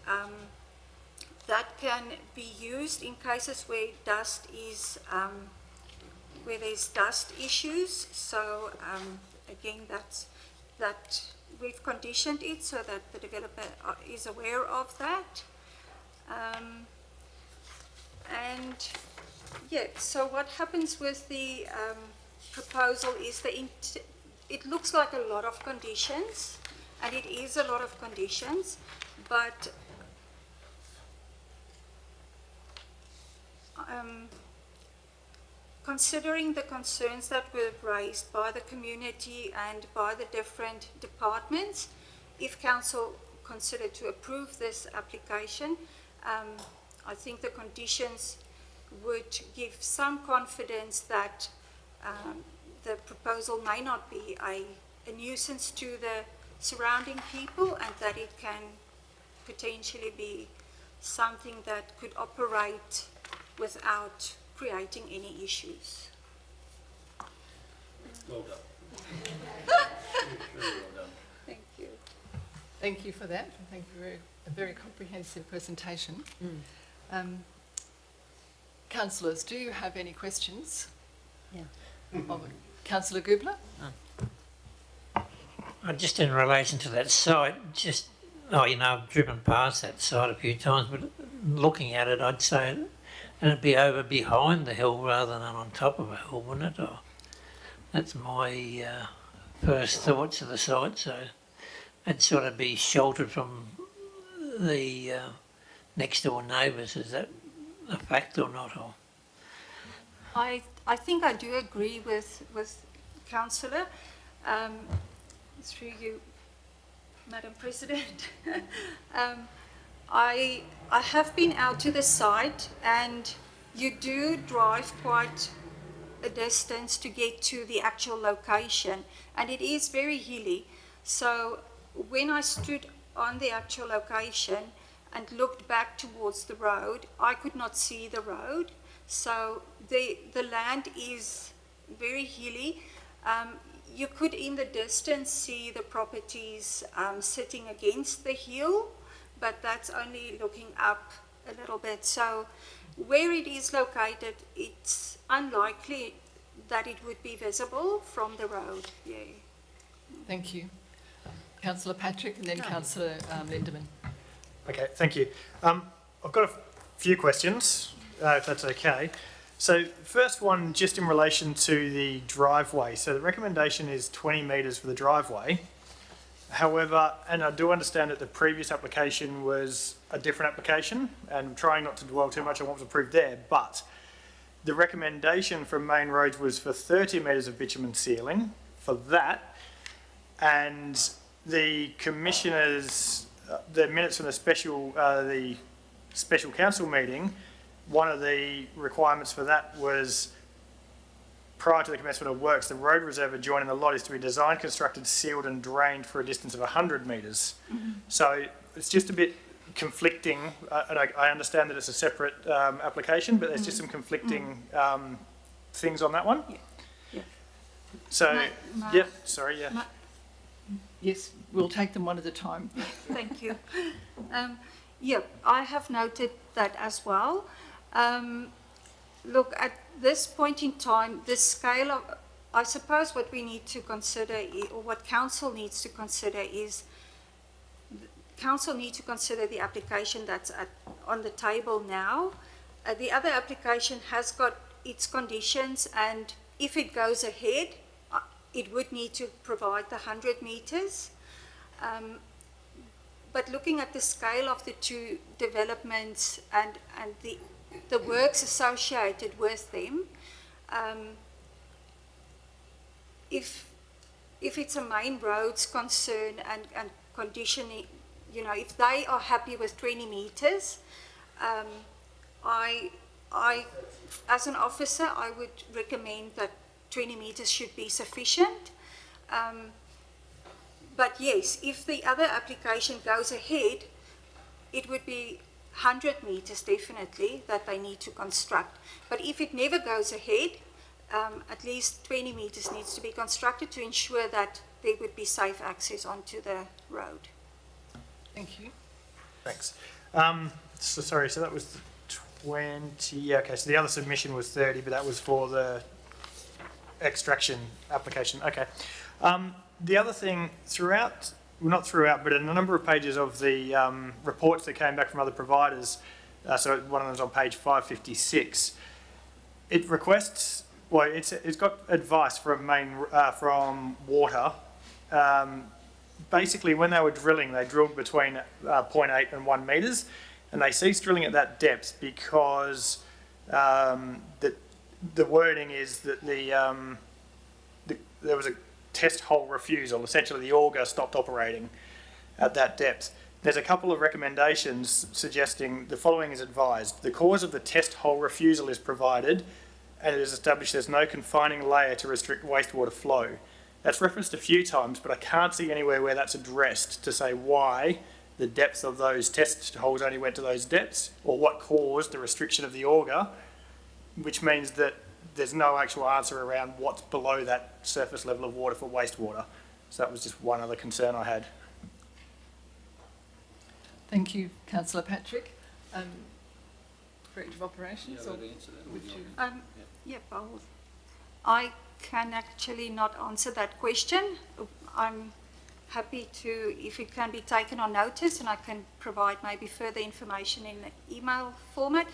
that can be used in cases where dust is, where there's dust issues. So again, that we've conditioned it so that the developer is aware of that. And yeah, so what happens with the proposal is it looks like a lot of conditions, and it is a lot of conditions, but considering the concerns that were raised by the community and by the different departments, if council consider to approve this application, I think the conditions would give some confidence that the proposal may not be a nuisance to the surrounding people, and that it can potentially be something that could operate without creating any issues. Well done. Very well done. Thank you. Thank you for that. Thank you for a very comprehensive presentation. Councillors, do you have any questions? Yeah. Councillor Gubler? Just in relation to that site, I've driven past that site a few times, but looking at it, I'd say it'd be over behind the hill rather than on top of a hill, wouldn't it? Or that's my first thoughts of the site. So it'd sort of be sheltered from the next door neighbours. Is that a fact or not? Or I think I do agree with Councillor, through you, Madam President. I have been out to the site, and you do drive quite a distance to get to the actual location, and it is very hilly. So when I stood on the actual location and looked back towards the road, I could not see the road. So the land is very hilly. You could in the distance see the properties sitting against the hill, but that's only looking up a little bit. So where it is located, it's unlikely that it would be visible from the road. Yeah. Thank you. Councillor Patrick and then Councillor Lindemann. Okay, thank you. I've got a few questions, if that's okay. So first one, just in relation to the driveway. So the recommendation is 20 metres for the driveway. However, and I do understand that the previous application was a different application, and I'm trying not to dwell too much on what was approved there, but the recommendation from Main Roads was for 30 metres of bitumen sealing for that, and the commissioners, the minutes from the special council meeting, one of the requirements for that was prior to the commencement of works, the road reserve adjoining the lot is to be designed, constructed, sealed and drained for a distance of 100 metres. So it's just a bit conflicting, and I understand that it's a separate application, but there's just some conflicting things on that one. Yeah. So, Ma- sorry, yeah. Ma- Yes, we'll take them one at a time. Thank you. Yeah, I have noted that as well. Look, at this point in time, the scale of, I suppose what we need to consider, or what council needs to consider is, council need to consider the application that's on the table now. The other application has got its conditions, and if it goes ahead, it would need to provide the 100 metres. But looking at the scale of the two developments and the works associated with them, if it's a Main Roads concern and conditioning, you know, if they are happy with 20 metres, I, as an officer, I would recommend that 20 metres should be sufficient. But yes, if the other application goes ahead, it would be 100 metres definitely that they need to construct. But if it never goes ahead, at least 20 metres needs to be constructed to ensure that there would be safe access onto the road. Thank you. Thanks. So that was the 20, yeah, okay, so the other submission was 30, but that was for the extraction application, okay. The other thing, throughout, well not throughout, but in a number of pages of the reports that came back from other providers, so one of them's on page 556, it requests, well, it's got advice from from water. Basically, when they were drilling, they drilled between 0.8 and 1 metres, and they ceased drilling at that depth because the wording is that there was a test hole refusal. Essentially, the auger stopped operating at that depth. There's a couple of recommendations suggesting the following is advised. The cause of the test hole refusal is provided, and it is established there's no confining layer to restrict wastewater flow. That's referenced a few times, but I can't see anywhere where that's addressed to say why the depth of those test holes only went to those depths, or what caused the restriction of the auger, which means that there's no actual answer around what's below that surface level of water for wastewater. So that was just one other concern I had. Thank you, Councillor Patrick. Director of Operations? Or would you? Yeah, I can actually not answer that question. I'm happy to, if it can be taken on notice, and I can provide maybe further information in the email format,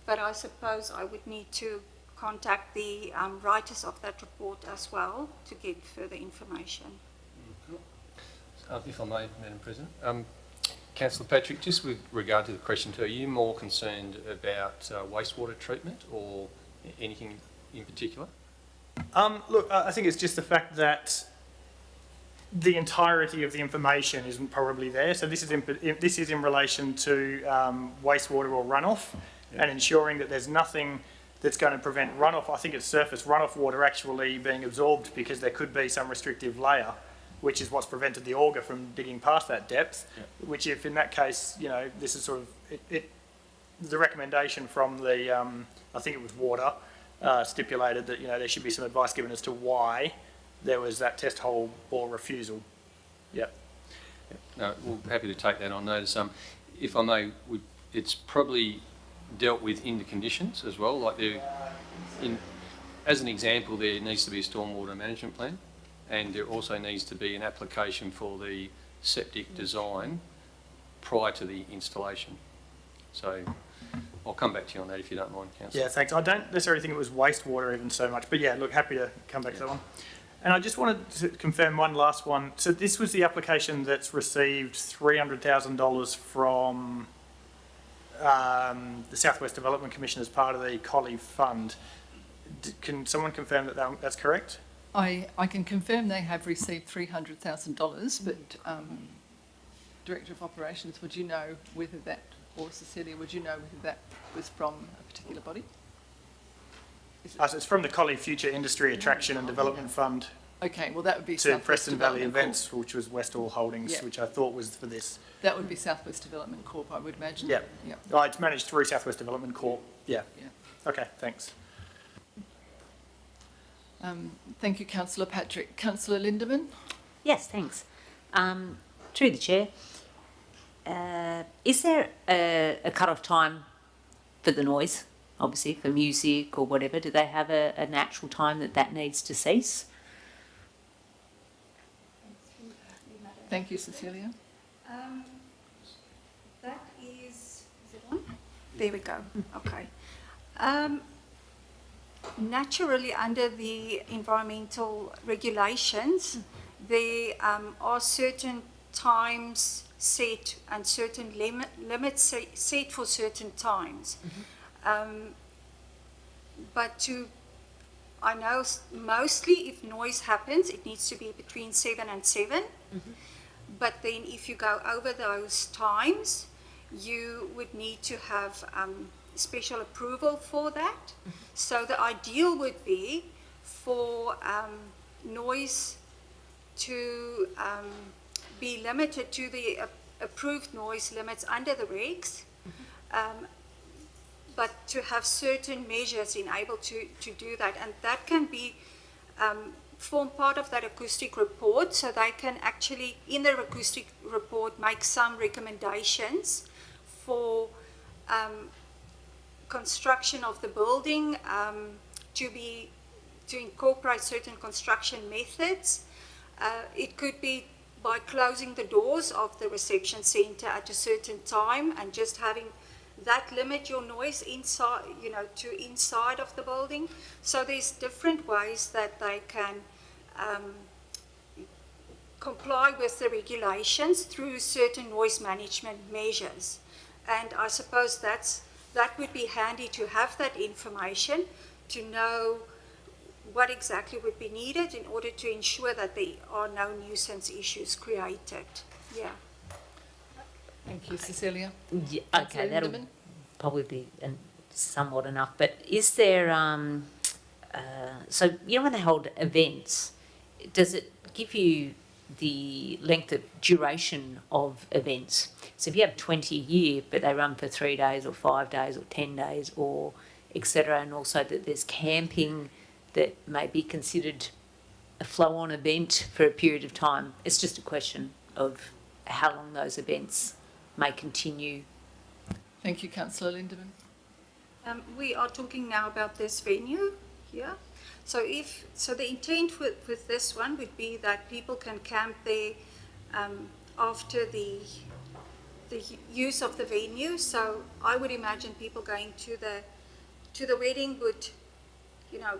but I suppose I would need to contact the writers of that report as well to get further information. If I may, Madam President. Councillor Patrick, just with regard to the question too, are you more concerned about wastewater treatment or anything in particular? Look, I think it's just the fact that the entirety of the information isn't probably there. So this is in relation to wastewater or runoff, and ensuring that there's nothing that's going to prevent runoff. I think it's surface runoff water actually being absorbed because there could be some restrictive layer, which is what's prevented the auger from digging past that depth, which if in that case, you know, this is sort of, the recommendation from the, I think it was water, stipulated that, you know, there should be some advice given as to why there was that test hole or refusal. Yep. No, we're happy to take that on notice. If I may, it's probably dealt with in the conditions as well. Like as an example, there needs to be a stormwater management plan, and there also needs to be an application for the septic design prior to the installation. So I'll come back to you on that if you don't mind, Councillor. Yeah, thanks. I don't necessarily think it was wastewater even so much, but yeah, look, happy to come back to that one. And I just wanted to confirm one last one. So this was the application that's received $300,000 from the South West Development Commission as part of the Collie Fund. Can someone confirm that that's correct? I can confirm they have received $300,000, but Director of Operations, would you know whether that, or Cecilia, would you know whether that was from a particular body? So it's from the Collie Future Industry Attraction and Development Fund Okay, well, that would be to South West Preston Valley Development Events, Corp. which was Westall Holdings, Yeah. which I thought was for this. That would be South West Development Corp, I would imagine. Yeah. Yeah. Oh, it's managed through South West Development Corp. Yeah. Yeah. Okay, thanks. Thank you, Councillor Patrick. Councillor Lindeman? Yes, thanks. Through the chair, is there a cut-off time for the noise? Obviously, for music or whatever, do they have a natural time that needs to cease? Thank you, Cecilia. That is it on? There we go, okay. Naturally, under the environmental regulations, there are certain times set and certain limits set for certain times. But I know mostly if noise happens, it needs to be between 7 and 7. But then if you go over those times, you would need to have special approval for that. So the ideal would be for noise to be limited to the approved noise limits under the regs, but to have certain measures in able to do that. And that can be form part of that acoustic report, so they can actually, in their acoustic report, make some recommendations for construction of the building, to incorporate certain construction methods. It could be by closing the doors of the reception centre at a certain time and just having that limit your noise inside, to inside of the building. So there's different ways that they can comply with the regulations through certain noise management measures. And I suppose that would be handy to have that information, to know what exactly would be needed in order to ensure that there are no nuisance issues created. Yeah. Thank you, Cecilia. Yeah, Councillor okay, that'll Lindeman? probably be somewhat enough. But is there, so when they hold events, does it give you the length of duration of events? So if you have 20 a year, but they run for 3 days or 5 days or 10 days or etc., and also that there's camping that may be considered a flow-on event for a period of time. It's just a question of how long those events may continue. Thank you, Councillor Lindeman. We are talking now about this venue here. So the intent with this one would be that people can camp there after the use of the venue. So I would imagine people going to the wedding would,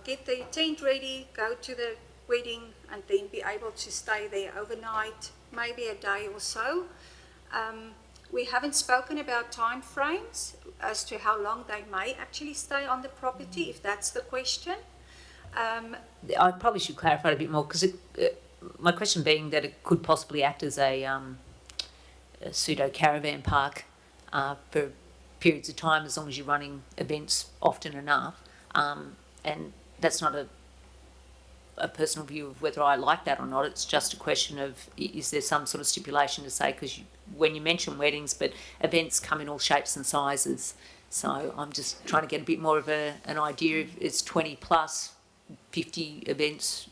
get their tent ready, go to the wedding, and then be able to stay there overnight, maybe a day or so. We haven't spoken about time frames as to how long they may actually stay on the property, if that's the question. I probably should clarify it a bit more, because my question being that it could possibly act as a pseudo caravan park for periods of time, as long as you're running events often enough, and that's not a personal view of whether I like that or not. It's just a question of, is there some sort of stipulation to say, because when you mention weddings, but events come in all shapes and sizes, so I'm just trying to get a bit more of an idea if it's 20 plus 50 events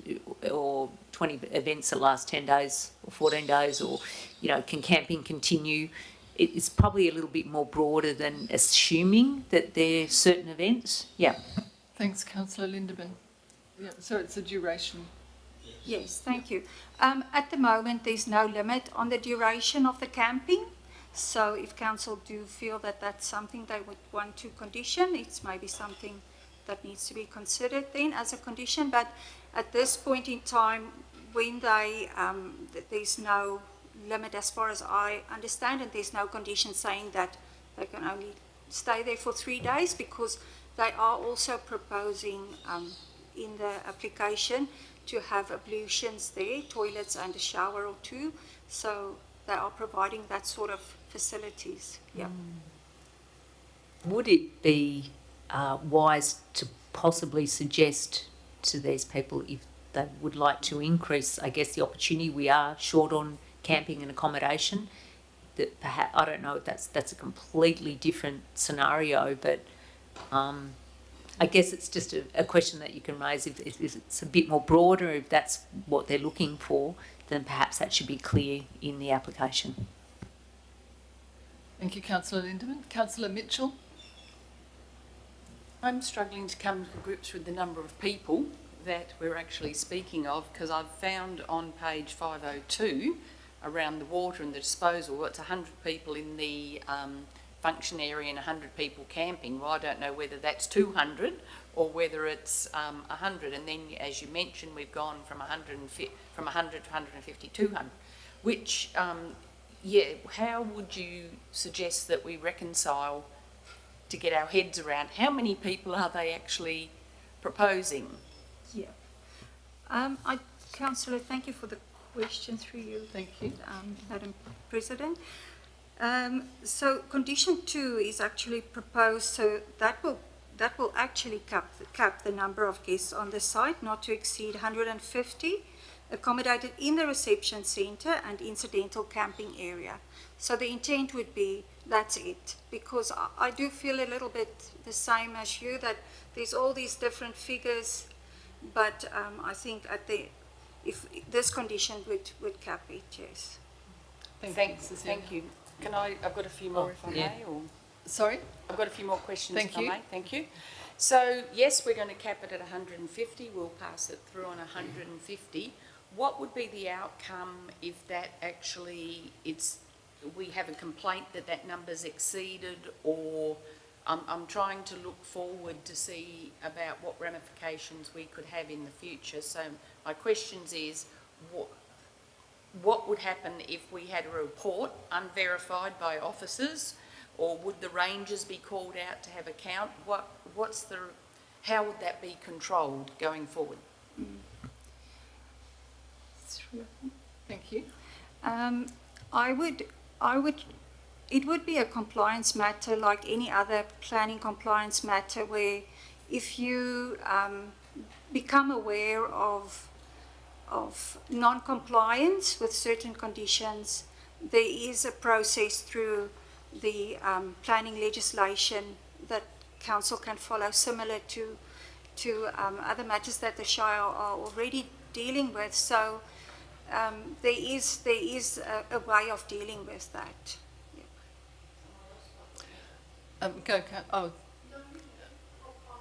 or 20 events that last 10 days or 14 days, or can camping continue? It's probably a little bit more broader than assuming that there are certain events. Yeah. Thanks, Councillor Lindeman. Yeah, so it's a duration. Yes, thank you. At the moment, there's no limit on the duration of the camping. So if council do feel that that's something they would want to condition, it's maybe something that needs to be considered then as a condition. But at this point in time, when there's no limit as far as I understand, and there's no condition saying that they can only stay there for 3 days, because they are also proposing in the application to have ablutions there, toilets and a shower or two. So they are providing that sort of facilities. Yeah. Would it be wise to possibly suggest to these people, if they would like to increase, I guess, the opportunity we are short on camping and accommodation, that perhaps, I don't know if that's a completely different scenario, but I guess it's just a question that you can raise. If it's a bit more broader, if that's what they're looking for, then perhaps that should be clear in the application. Thank you, Councillor Lindeman. Councillor Mitchell? I'm struggling to come to grips with the number of people that we're actually speaking of, because I've found on page 502 around the water and the disposal, it's 100 people in the function area and 100 people camping. Well, I don't know whether that's 200 or whether it's 100. And then, as you mentioned, we've gone from 100 to 150, 200, which, how would you suggest that we reconcile to get our heads around how many people are they actually proposing? Yeah. Councillor, thank you for the question through you. Thank you. Madam President. So condition 2 is actually proposed, so that will actually cap the number of guests on the site, not to exceed 150, accommodated in the reception centre and incidental camping area. So the intent would be that's it, because I do feel a little bit the same as you, that there's all these different figures, but I think if this condition would cap it, yes. Thank you. I've got a few more if I may, or? Sorry? I've got a few more questions Thank if I you. may. Thank you. So, yes, we're going to cap it at 150. We'll pass it through on 150. What would be the outcome if that actually we have a complaint that number's exceeded, or I'm trying to look forward to see about what ramifications we could have in the future. So my questions is, what would happen if we had a report unverified by officers, or would the rangers be called out to have a count? How would that be controlled going forward? Thank you. It would be a compliance matter like any other planning compliance matter, where if you become aware of non-compliance with certain conditions, there is a process through the planning legislation that council can follow, similar to other matters that the Shire are already dealing with. So there is a way of dealing with that.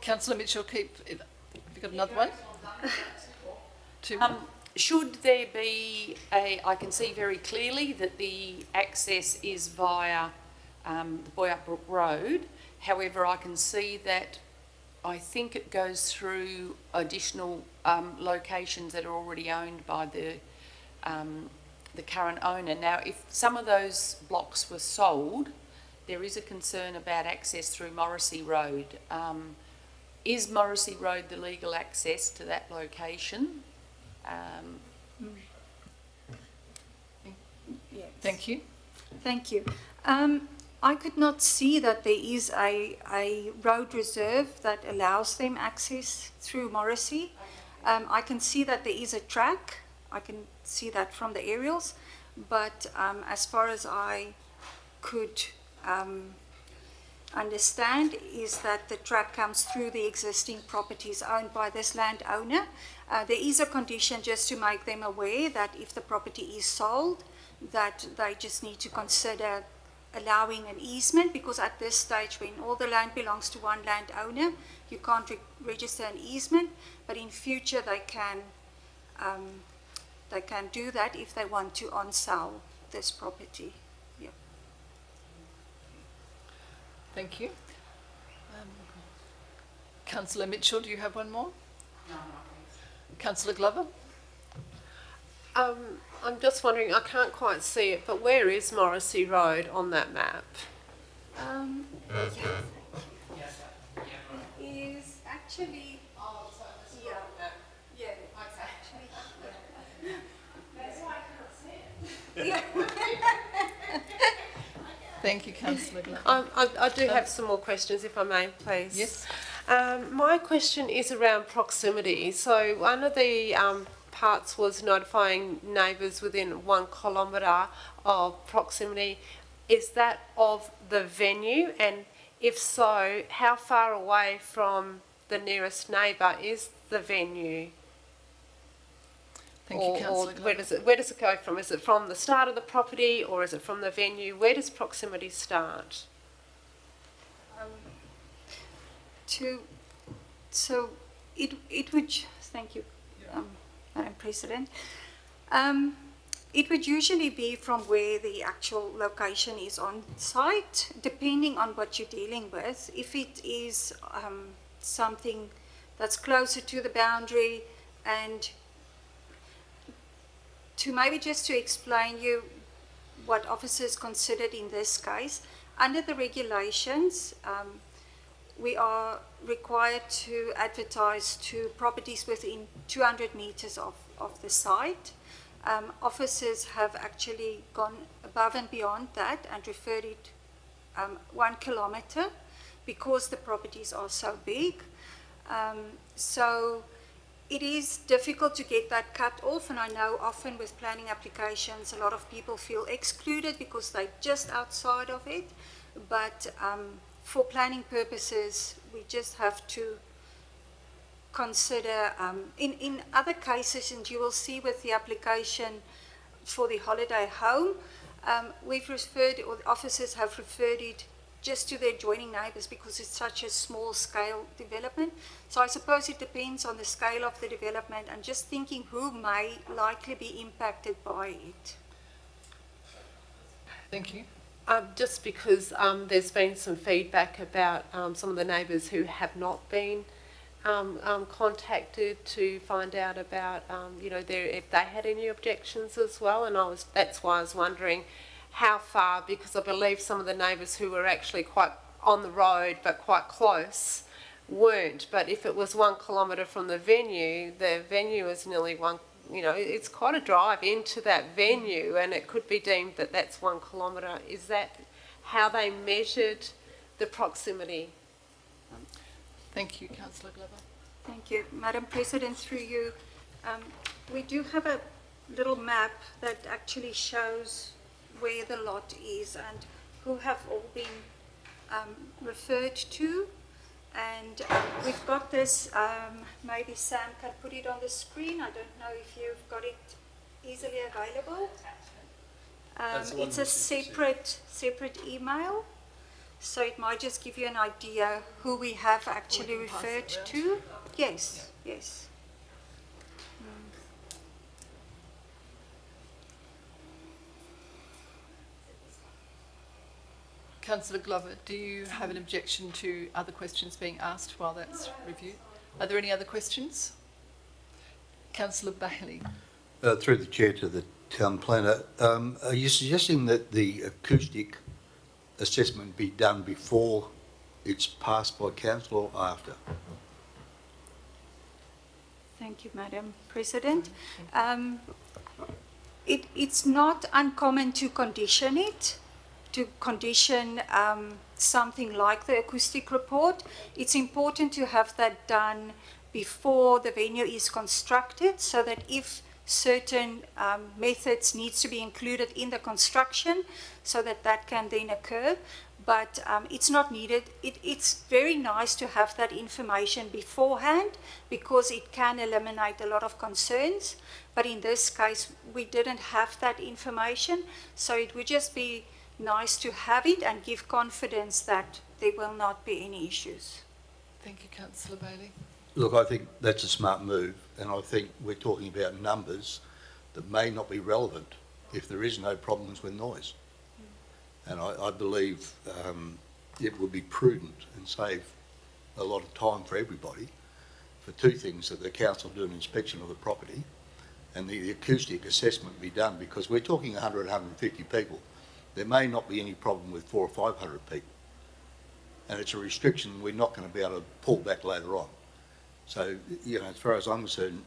Councillor Mitchell, have you got another one? Two more. Should there be I can see very clearly that the access is via the Boyup Brook Road. However, I can see that I think it goes through additional locations that are already owned by the current owner. Now, if some of those blocks were sold, there is a concern about access through Morrissey Road. Is Morrissey Road the legal access to that location? Yes. Thank you. Thank you. I could not see that there is a road reserve that allows them access through Morrissey. I can see that there is a track. I can see that from the aerials. But as far as I could understand, is that the track comes through the existing properties owned by this landowner. There is a condition just to make them aware that if the property is sold, that they just need to consider allowing an easement, because at this stage, when all the land belongs to one landowner, you can't register an easement, but in future they can they can do that if they want to on-sell this property. Yeah. Thank you. Councillor Mitchell, do you have one more? No. Councillor Glover? I'm just wondering, I can't quite see it, but where is Morrissey Road on that map? Is actually, Thank you, Councillor Glover. I do have some more questions, if I may, please. Yes. My question is around proximity. So one of the parts was notifying neighbours within 1 kilometre of proximity. Is that of the venue? And if so, how far away from the nearest neighbour is the venue? Thank you, Councillor Glover. Where does it go from? Is it from the start of the property or is it from the venue? Where does proximity start? So it would, thank you, Madam President. It would usually be from where the actual location is on site, depending on what you're dealing with. If it is something that's closer to the boundary, and to maybe just to explain you what officers considered in this case, under the regulations, we are required to advertise to properties within 200 metres of the site. Officers have actually gone above and beyond that and referred it 1 kilometre because the properties are so big. So it is difficult to get that cut off, and I know often with planning applications a lot of people feel excluded because they're just outside of it, but for planning purposes we just have to consider, in other cases, and you will see with the application for the holiday home, we've referred, or the officers have referred it just to the adjoining neighbours because it's such a small scale development. So I suppose it depends on the scale of the development and just thinking who may likely be impacted by it. Thank you. Just because there's been some feedback about some of the neighbours who have not been contacted to find out about, if they had any objections as well, and that's why I was wondering how far, because I believe some of the neighbours who were actually quite on the road but quite close weren't. But if it was 1 kilometre from the venue is nearly it's quite a drive into that venue, and it could be deemed that that's 1 kilometre. Is that how they measured the proximity? Thank you, Councillor Glover. Thank you. Madam President, through you, we do have a little map that actually shows where the lot is and who have all been referred to. And we've got this, maybe Sam can put it on the screen. I don't know if you've got it easily available. It's a separate email. So it might just give you an idea who we have actually referred to. Yes, yes. Councillor Glover, do you have an objection to other questions being asked while that's reviewed? Are there any other questions? Councillor Bailey. Through the chair to the town planner, are you suggesting that the acoustic assessment be done before it's passed by council or after? Thank you, Madam President. It's not uncommon to condition it, to condition something like the acoustic report. It's important to have that done before the venue is constructed, so that if certain methods needs to be included in the construction, so that can then occur. But it's not needed. It's very nice to have that information beforehand because it can eliminate a lot of concerns. But in this case, we didn't have that information, so it would just be nice to have it and give confidence that there will not be any issues. Thank you, Councillor Bailey. Look, I think that's a smart move, and I think we're talking about numbers that may not be relevant if there is no problems with noise. And I believe it would be prudent and save a lot of time for everybody for two things: that the council do an inspection of the property and the acoustic assessment be done, because we're talking 100, 150 people. There may not be any problem with 400 or 500 people. And it's a restriction we're not going to be able to pull back later on. So, you know, as far as I'm concerned,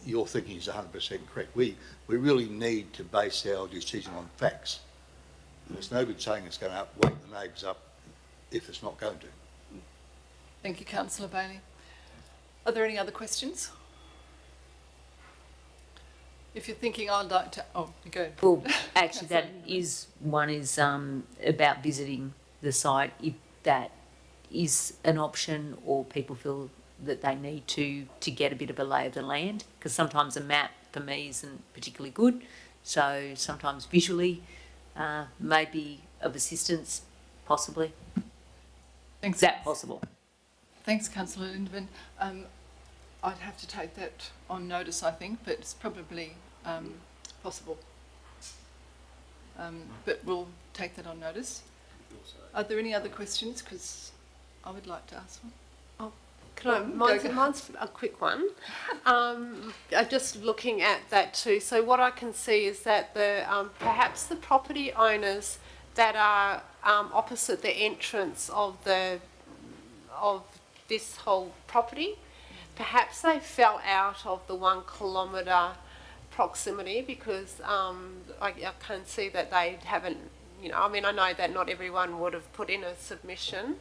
your thinking is 100% correct. We really need to base our decision on facts. And there's no good saying it's going to wake the neighbours up if it's not going to. Thank you, Councillor Bailey. Are there any other questions? If you're thinking, I'd like to, go. Well, actually, that is one is about visiting the site, if that is an option, or people feel that they need to get a bit of a lay of the land, because sometimes a map for me isn't particularly good, so sometimes visually may be of assistance, possibly. Thanks. Is that possible? Thanks, Councillor Lindeman. I'd have to take that on notice, I think, but it's probably possible. But we'll take that on notice. Are there any other questions? Because I would like to ask one. Mine's a quick one. Just looking at that too. So what I can see is that the perhaps the property owners that are opposite the entrance of this whole property, perhaps they fell out of the 1 kilometre proximity, because I can see that they haven't, you know, I mean, I know that not everyone would have put in a submission,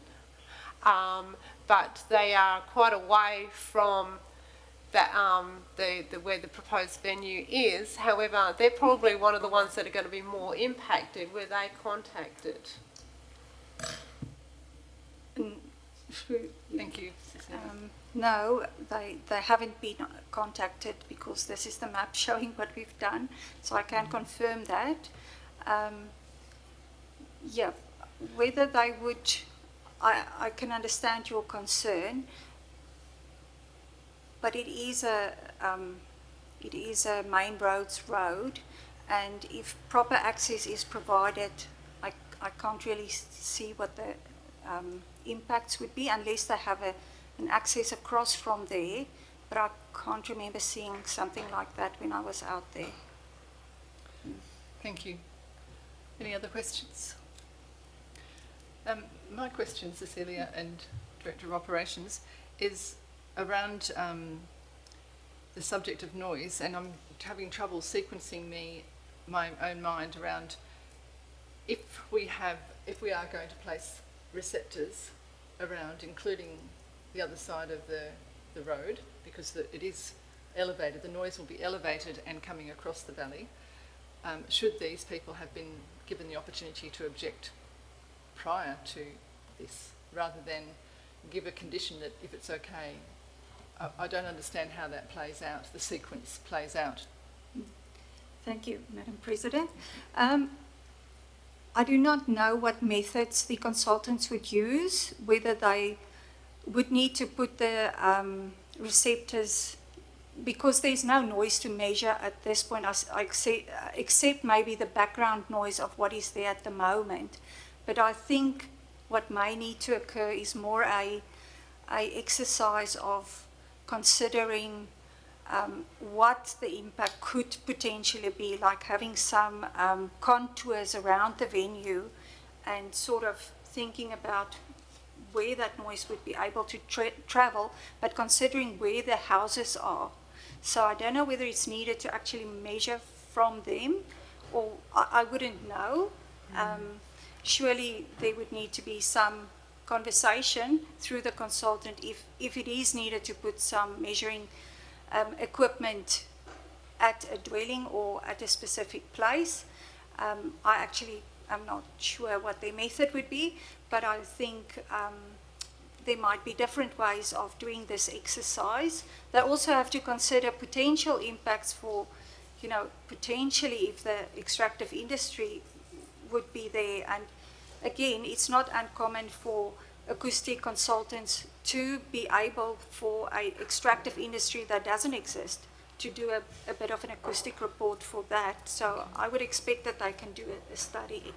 but they are quite away from that, the where the proposed venue is. However, they're probably one of the ones that are going to be more impacted. Were they contacted? Thank you, Cecilia. No, they haven't been contacted, because this is the map showing what we've done, so I can confirm that. Yeah, whether they would, I can understand your concern, but it is a main roads road, and if proper access is provided, I can't really see what the impacts would be, unless they have an access across from there, but I can't remember seeing something like that when I was out there. Thank you. Any other questions? My question, Cecilia and Director of Operations, is around the subject of noise, and I'm having trouble sequencing my own mind around if we are going to place receptors around, including the other side of the road, because it is elevated, the noise will be elevated and coming across the valley. Should these people have been given the opportunity to object prior to this, rather than give a condition that if it's okay? I don't understand how that plays out, the sequence plays out. Thank you, Madam President. I do not know what methods the consultants would use, whether they would need to put the receptors, because there's no noise to measure at this point, except maybe the background noise of what is there at the moment. But I think what may need to occur is more a exercise of considering what the impact could potentially be, like having some contours around the venue, and sort of thinking about where that noise would be able to travel, but considering where the houses are. So I don't know whether it's needed to actually measure from them, or I wouldn't know. Surely there would need to be some conversation through the consultant if it is needed to put some measuring equipment at a dwelling or at a specific place. I actually am not sure what their method would be, but I think there might be different ways of doing this exercise. They also have to consider potential impacts for, you know, potentially if the extractive industry would be there. And again, it's not uncommon for acoustic consultants to be able for a extractive industry that doesn't exist to do a bit of an acoustic report for that. So I would expect that they can do a study.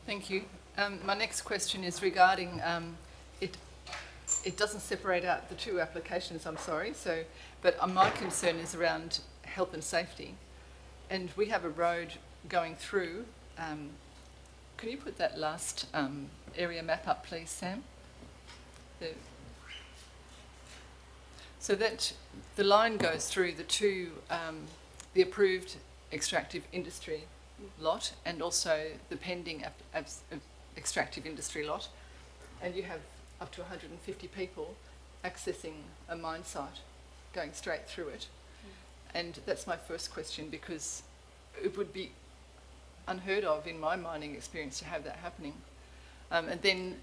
Thank you. My next question is regarding, it doesn't separate out the two applications, I'm sorry, but my concern is around health and safety. And we have a road going through, can you put that last area map up, please, Sam? So that the line goes through the two, the approved extractive industry lot and also the pending extractive industry lot, and you have up to 150 people accessing a mine site going straight through it. And that's my first question, because it would be unheard of in my mining experience to have that happening. And then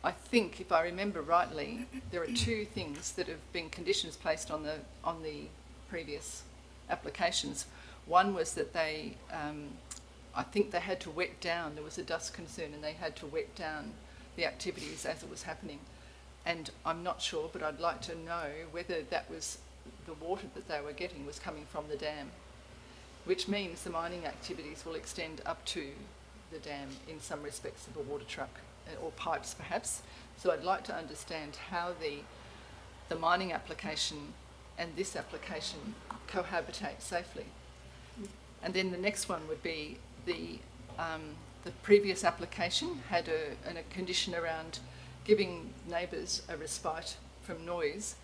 I think, if I remember rightly, there are two things that have been conditions placed on the previous applications. One was that they, I think they had to wet down, there was a dust concern, and they had to wet down the activities as it was happening. And I'm not sure, but I'd like to know whether that was the water that they were getting was coming from the dam, which means the mining activities will extend up to the dam in some respects of a water truck or pipes perhaps. So I'd like to understand how the mining application and this application cohabitate safely. And then the next one would be the previous application had a condition around giving neighbours a respite from noise.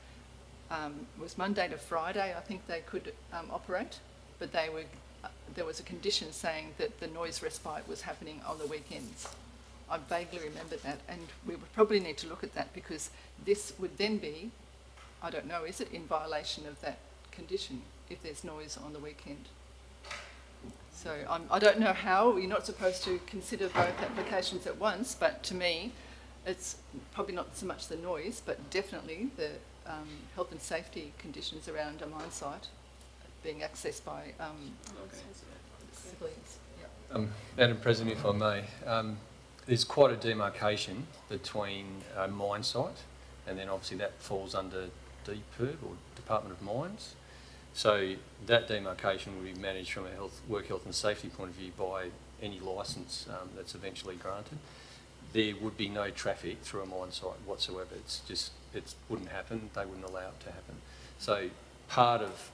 It was Monday to Friday, I think they could operate, but there was a condition saying that the noise respite was happening on the weekends. I vaguely remember that, and we would probably need to look at that, because this would then be, I don't know, is it in violation of that condition if there's noise on the weekend? So I don't know how, you're not supposed to consider both applications at once, but to me, it's probably not so much the noise, but definitely the health and safety conditions around a mine site being accessed by civilians. Yeah. Madam President, if I may, there's quite a demarcation between a mine site, and then obviously that falls under DPERB or Department of Mines. So that demarcation will be managed from a work health and safety point of view by any licence that's eventually granted. There would be no traffic through a mine site whatsoever. It wouldn't happen. They wouldn't allow it to happen. So part of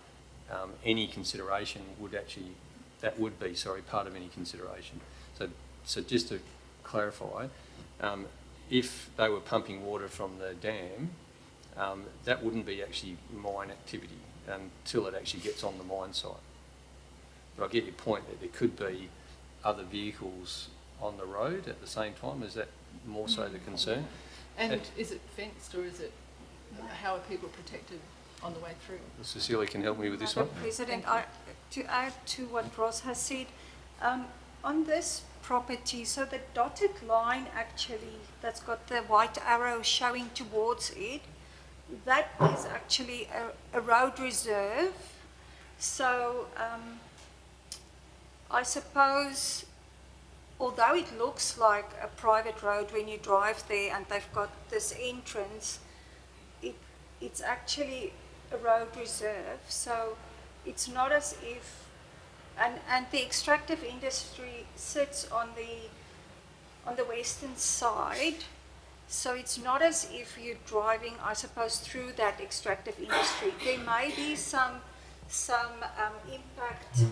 any consideration would actually, part of any consideration. So just to clarify, if they were pumping water from the dam, that wouldn't be actually mine activity until it actually gets on the mine site. But I get your point that there could be other vehicles on the road at the same time. Is that more so the concern? And is it fenced, or is it, how are people protected on the way through? Cecilia can help me with this one. Madam President, to add to what Ross has said, on this property, so the dotted line actually that's got the white arrow showing towards it, that is actually a road reserve. So I suppose, although it looks like a private road when you drive there and they've got this entrance, it's actually a road reserve. So it's not as if, and the extractive industry sits on the western side. So it's not as if you're driving, I suppose, through that extractive industry. There may be some impact,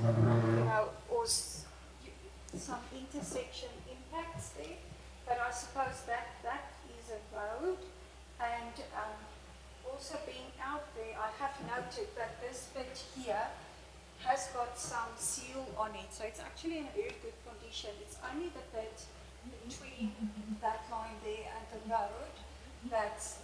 or some intersection impacts there, but I suppose that is a road. And also being out there, I have noted that this bit here has got some seal on it, so it's actually in a very good condition. It's only the bit between that line there and the road that's,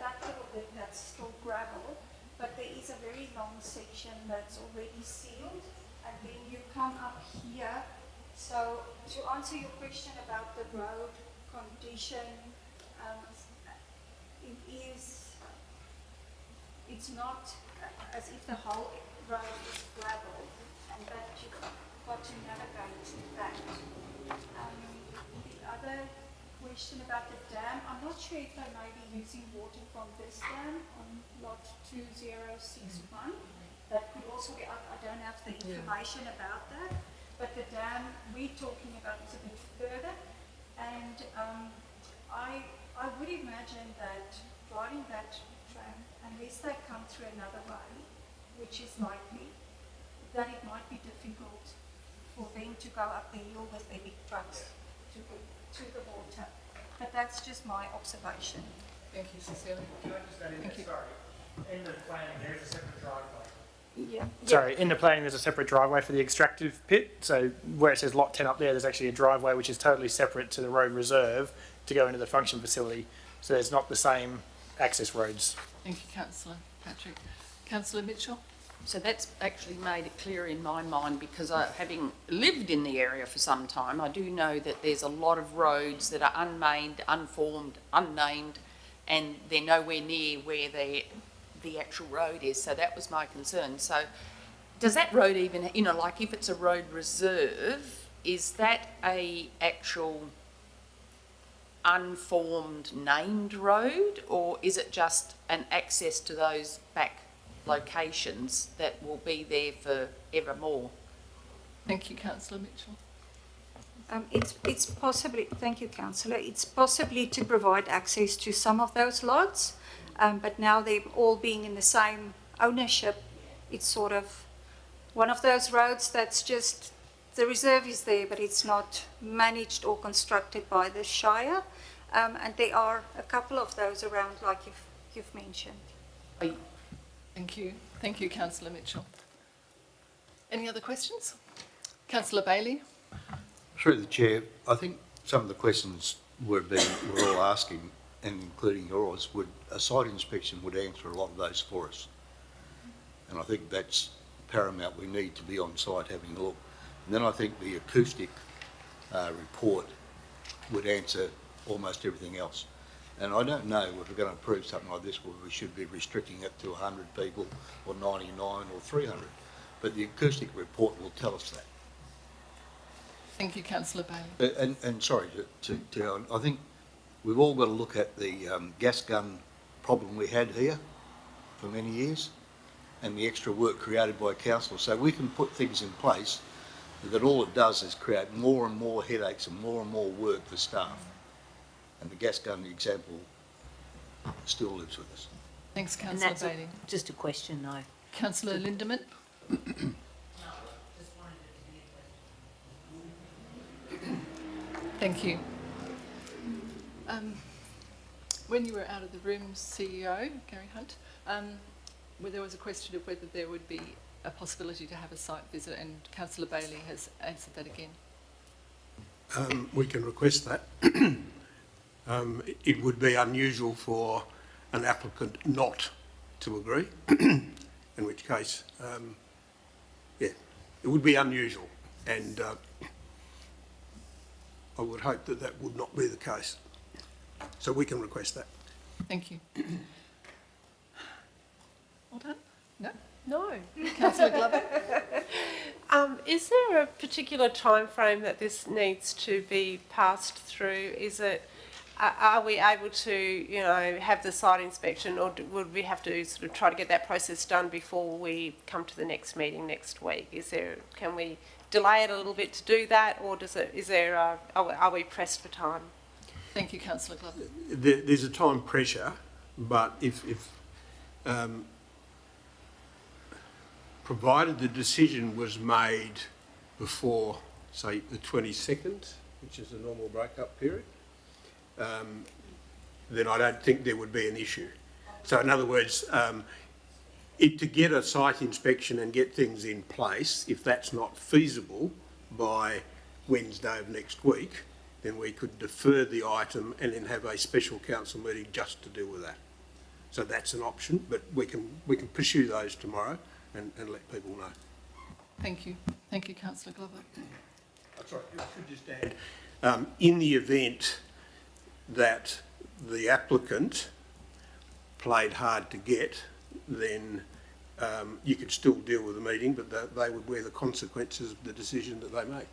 that little bit that's still gravel, but there is a very long section that's already sealed, and then you come up here. So to answer your question about the road condition, it's not as if the whole road is gravel, and that you've got to navigate that. The other question about the dam. I'm not sure if they may be using water from this dam on lot 2061. That could also be, I don't have the information about that, but the dam we're talking about is a bit further. And I would imagine that driving that tram, unless they come through another way, which is likely, that it might be difficult for them to go up the hill with their big trucks to the water. But that's just my observation. Thank you, Cecilia. Can I just add in Thank there, you. sorry, in the planning, there is a separate driveway. Yeah. Sorry, in the planning, there's a separate driveway for the extractive pit. So where it says lot 10 up there, there's actually a driveway which is totally separate to the road reserve to go into the function facility. So there's not the same access roads. Thank you, Councillor Patrick. Councillor Mitchell? So that's actually made it clear in my mind, because having lived in the area for some time, I do know that there's a lot of roads that are unmained, unformed, unnamed, and they're nowhere near where the actual road is. So that was my concern. So does that road even, like if it's a road reserve, is that a actual unformed named road, or is it just an access to those back locations that will be there for evermore? Thank you, Councillor Mitchell. It's possibly, thank you, councillor, it's possibly to provide access to some of those lots, but now they're all being in the same ownership. It's sort of one of those roads that's just, the reserve is there, but it's not managed or constructed by the Shire. And there are a couple of those around, like you've mentioned. Thank you. Thank you, Councillor Mitchell. Any other questions? Councillor Bailey? Through the chair, I think some of the questions we're all asking, and including yours, a site inspection would answer a lot of those for us. And I think that's paramount. We need to be on site having a look. And then I think the acoustic report would answer almost everything else. And I don't know if we're going to approve something like this where we should be restricting it to 100 people or 99 or 300. But the acoustic report will tell us that. Thank you, Councillor Bailey. And sorry to go on, I think we've all got to look at the gas gun problem we had here for many years and the extra work created by council. So we can put things in place that all it does is create more and more headaches and more work for staff. And the gas gun example still lives with us. Thanks, And Councillor that's Bailey. just a question though. Councillor Lindemann? Thank you. When you were out of the room, CEO, Gary Hunt, where there was a question of whether there would be a possibility to have a site visit, and Councillor Bailey has answered that again. We can request that. It would be unusual for an applicant not to agree, in which case, it would be unusual, and I would hope that that would not be the case. So we can request that. Thank you. All done? No? No. Councillor Glover? Is there a particular time frame that this needs to be passed through? Is it, are we able to, have the site inspection, or would we have to sort of try to get that process done before we come to the next meeting next week? Can we delay it a little bit to do that, or are we pressed for time? Thank you, Councillor Glover. There's a time pressure, but if provided the decision was made before, say, the 22nd, which is the normal break-up period, then I don't think there would be an issue. So in other words, to get a site inspection and get things in place, if that's not feasible by Wednesday of next week, then we could defer the item and then have a special council meeting just to deal with that. So that's an option, but we can pursue those tomorrow and let people know. Thank you. Thank you, Councillor Glover. Sorry, I should just add, in the event that the applicant played hard to get, then you could still deal with the meeting, but they would bear the consequences of the decision that they make.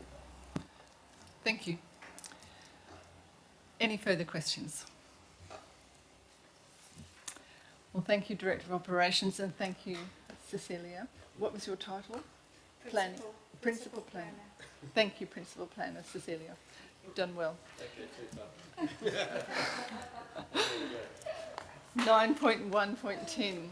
Thank you. Any further questions? Well, thank you, Director of Operations, and thank you, Cecilia. What was your title? Planning. Principal Planner. Thank you, Principal Planner, Cecilia. You've done well. 9.1.10.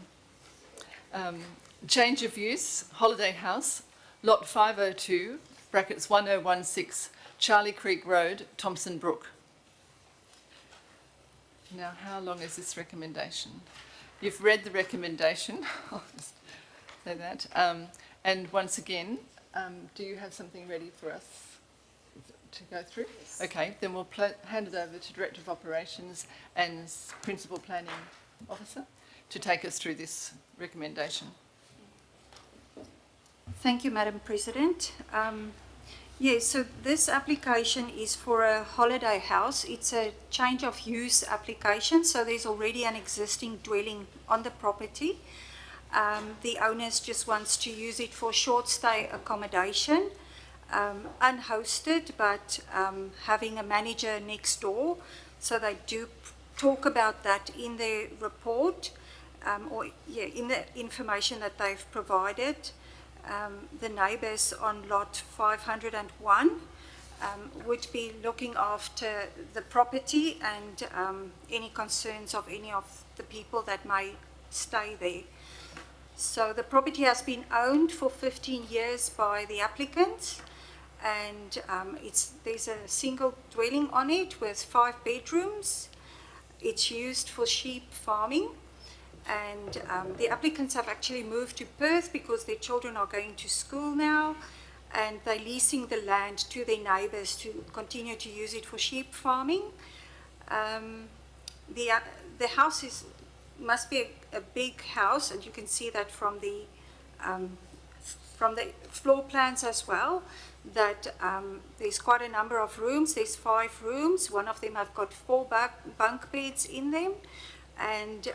Change of use, Holiday House, Lot 502, brackets 1016, Charlie Creek Road, Thompson Brook. Now, how long is this recommendation? You've read the recommendation, I'll just say that. And once again, do you have something ready for us to go through? Yes. Okay, then we'll hand it over to Director of Operations and Principal Planning Officer to take us through this recommendation. Thank you, Madam President. Yes, so this application is for a holiday house. It's a change of use application, so there's already an existing dwelling on the property. The owners just wants to use it for short stay accommodation, unhosted, but having a manager next door. So they do talk about that in their report, in the information that they've provided. The neighbours on lot 501 would be looking after the property and any concerns of any of the people that may stay there. So the property has been owned for 15 years by the applicant, and there's a single dwelling on it with 5 bedrooms. It's used for sheep farming. And the applicants have actually moved to Perth because their children are going to school now, and they're leasing the land to their neighbours to continue to use it for sheep farming. The house must be a big house, and you can see that from the floor plans as well, that there's quite a number of rooms. There's 5 rooms. One of them have got 4 bunk beds in them, and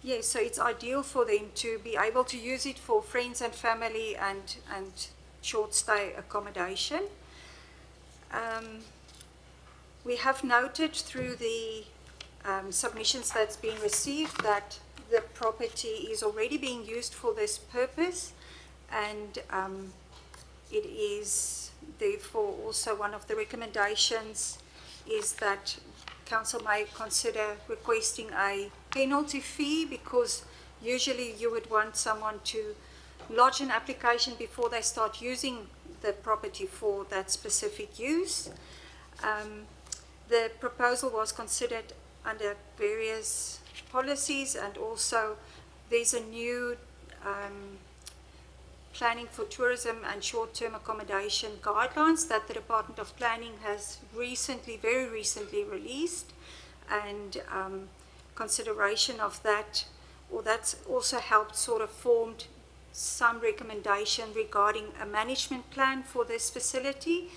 yeah, so it's ideal for them to be able to use it for friends and family and short stay accommodation. We have noted through the submissions that's been received that the property is already being used for this purpose, and it is therefore also one of the recommendations is that Council may consider requesting a penalty fee, because usually you would want someone to lodge an application before they start using the property for that specific use. The proposal was considered under various policies, and also there's a new planning for tourism and short-term accommodation guidelines that the Department of Planning has very recently released, and consideration of that, or that's also helped sort of formed some recommendation regarding a management plan for this facility.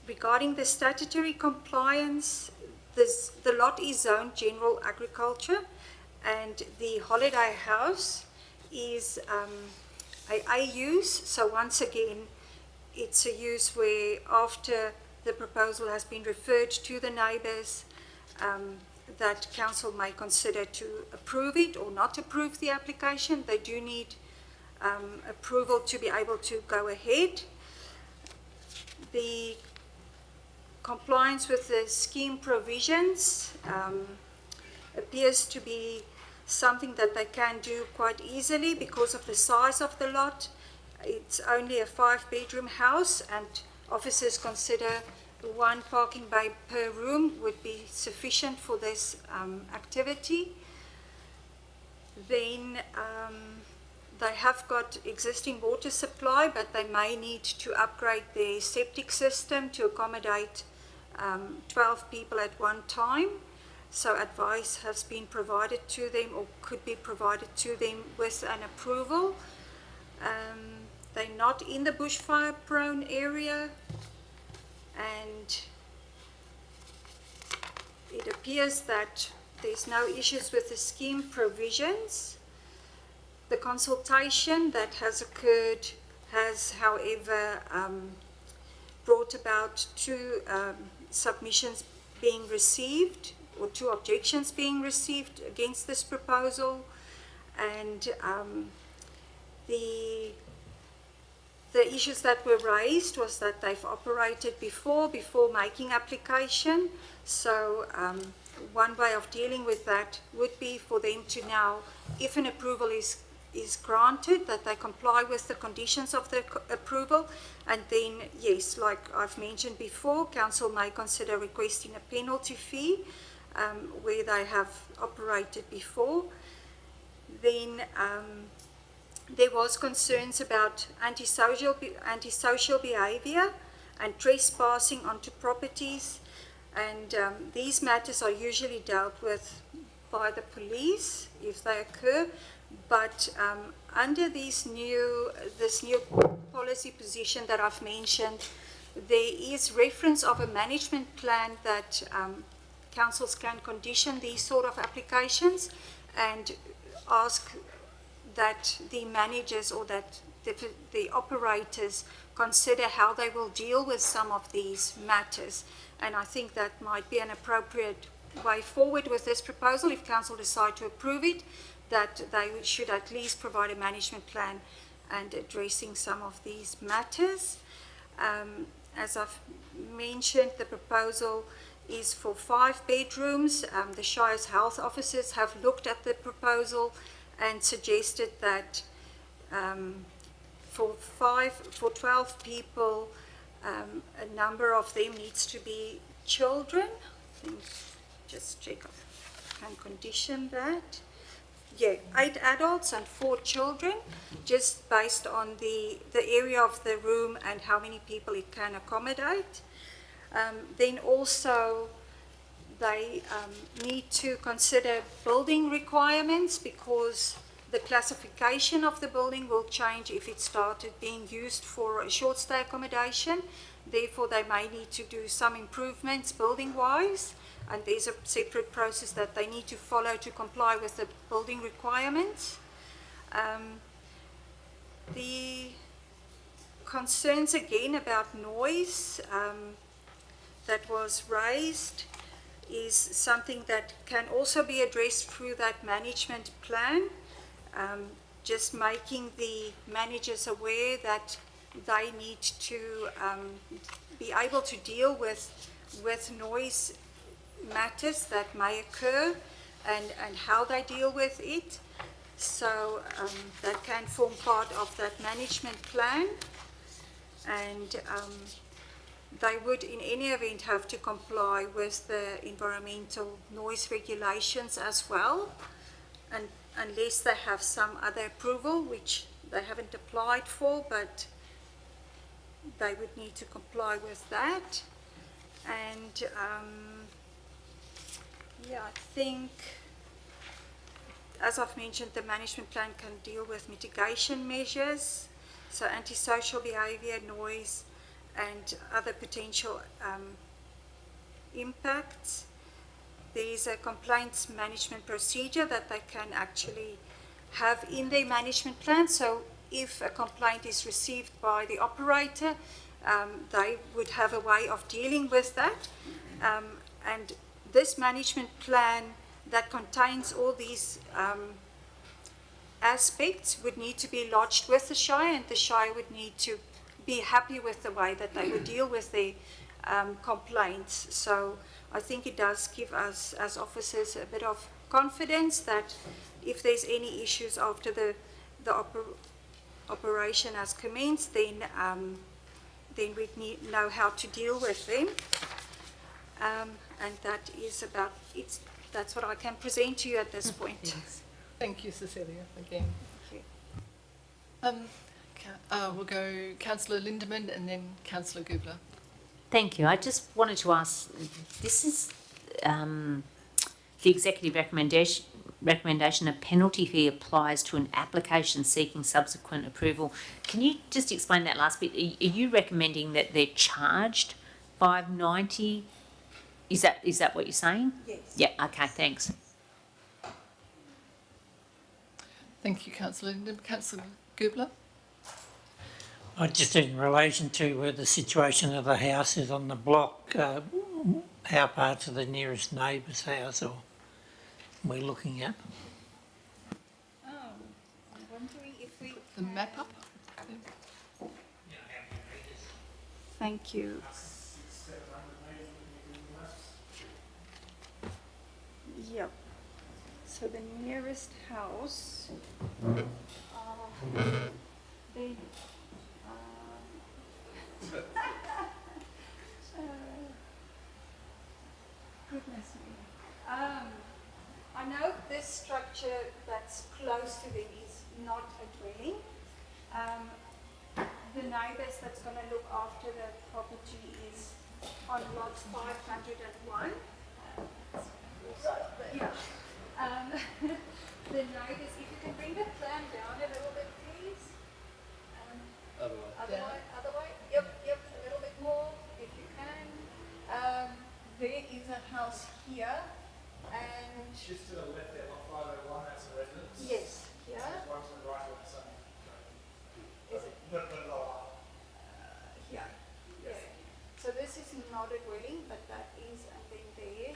Regarding the statutory compliance, the lot is zoned general agriculture, and the holiday house is a use. So once again, it's a use where after the proposal has been referred to the neighbours, that council may consider to approve it or not approve the application. They do need approval to be able to go ahead. The compliance with the scheme provisions appears to be something that they can do quite easily because of the size of the lot. It's only a 5-bedroom house, and officers consider 1 parking bay per room would be sufficient for this activity. Then they have got existing water supply, but they may need to upgrade their septic system to accommodate 12 people at one time. So advice has been provided to them, or could be provided to them with an approval. They're not in the bushfire prone area, and it appears that there's no issues with the scheme provisions. The consultation that has occurred has, however, brought about 2 submissions being received, or 2 objections being received against this proposal. And the issues that were raised was that they've operated before making application. So one way of dealing with that would be for them to now, if an approval is granted, that they comply with the conditions of the approval. And then, yes, like I've mentioned before, council may consider requesting a penalty fee where they have operated before. Then there was concerns about antisocial behaviour and trespassing onto properties, and these matters are usually dealt with by the police if they occur. But under this new policy position that I've mentioned, there is reference of a management plan that councils can condition these sort of applications and ask that the managers or that the operators consider how they will deal with some of these matters. And I think that might be an appropriate way forward with this proposal if council decide to approve it, that they should at least provide a management plan and addressing some of these matters. As I've mentioned, the proposal is for 5 bedrooms. The Shire's health officers have looked at the proposal and suggested that for 12 people, a number of them needs to be children. I think, just check if I can condition that. Yeah, 8 adults and 4 children, just based on the area of the room and how many people it can accommodate. Then also they need to consider building requirements, because the classification of the building will change if it started being used for a short stay accommodation. Therefore, they may need to do some improvements building-wise, and there's a separate process that they need to follow to comply with the building requirements. The concerns again about noise that was raised is something that can also be addressed through that management plan. Just making the managers aware that they need to be able to deal with noise matters that may occur and how they deal with it. So that can form part of that management plan. And they would in any event have to comply with the environmental noise regulations as well, and unless they have some other approval, which they haven't applied for, but they would need to comply with that. And yeah, I think, as I've mentioned, the management plan can deal with mitigation measures, so antisocial behaviour, noise, and other potential impacts. There is a complaints management procedure that they can actually have in their management plan. So if a complaint is received by the operator, they would have a way of dealing with that. And this management plan that contains all these aspects would need to be lodged with the Shire, and the Shire would need to be happy with the way that they would deal with their complaints. So I think it does give us as officers a bit of confidence that if there's any issues after the operation has commenced, then we know how to deal with them. And that is about it. That's what I can present to you at this point. Yes. Thank you, Cecilia, again. Thank you. We'll go Councillor Lindemann and then Councillor Gubler. Thank you. I just wanted to ask, this is the executive recommendation, a penalty fee applies to an application seeking subsequent approval. Can you just explain that last bit? Are you recommending that they're charged $5.90? Is that what you're saying? Yes. Yeah, okay, thanks. Thank you, Councillor Lindemann. Councillor Gubler? Just in relation to where the situation of the house is on the block, how far to the nearest neighbour's house or we're looking at? I'm wondering if we. The map up? Thank you. Yep. So the nearest house, then, goodness me. I know this structure that's close to them is not a dwelling. The neighbours that's going to look after the property is on lots 501. Yeah. The neighbours, if you can bring the plan down a little bit, please. Other way. Yep, a little bit more, if you can. There is a house here, and Just to the left there, on 501, that's a residence. yes, here. There's one to the right of the same. Is it But lower. here? Yeah. So this is not a dwelling, but that is, and then there.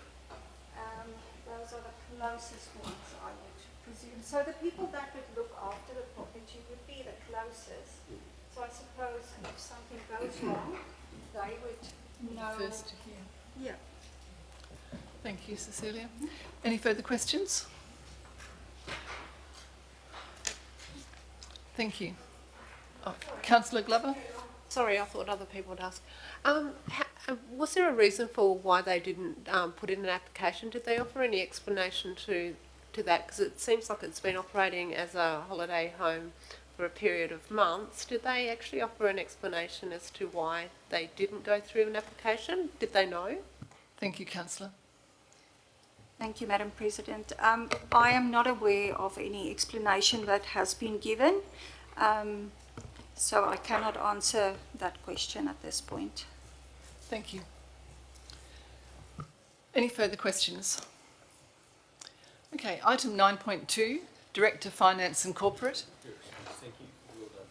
Those are the closest ones, I would presume. So the people that would look after the property would be the closest. So I suppose if something goes wrong, they would know. First to hear. Yeah. Thank you, Cecilia. Any further questions? Thank you. Oh, Councillor Glover? Sorry, I thought other people would ask. Was there a reason for why they didn't put in an application? Did they offer any explanation to that? Because it seems like it's been operating as a holiday home for a period of months. Did they actually offer an explanation as to why they didn't go through an application? Did they know? Thank you, Councillor. Thank you, Madam President. I am not aware of any explanation that has been given, so I cannot answer that question at this point. Thank you. Any further questions? Okay, item 9.2, Director Finance and Corporate. Thank you. Well done.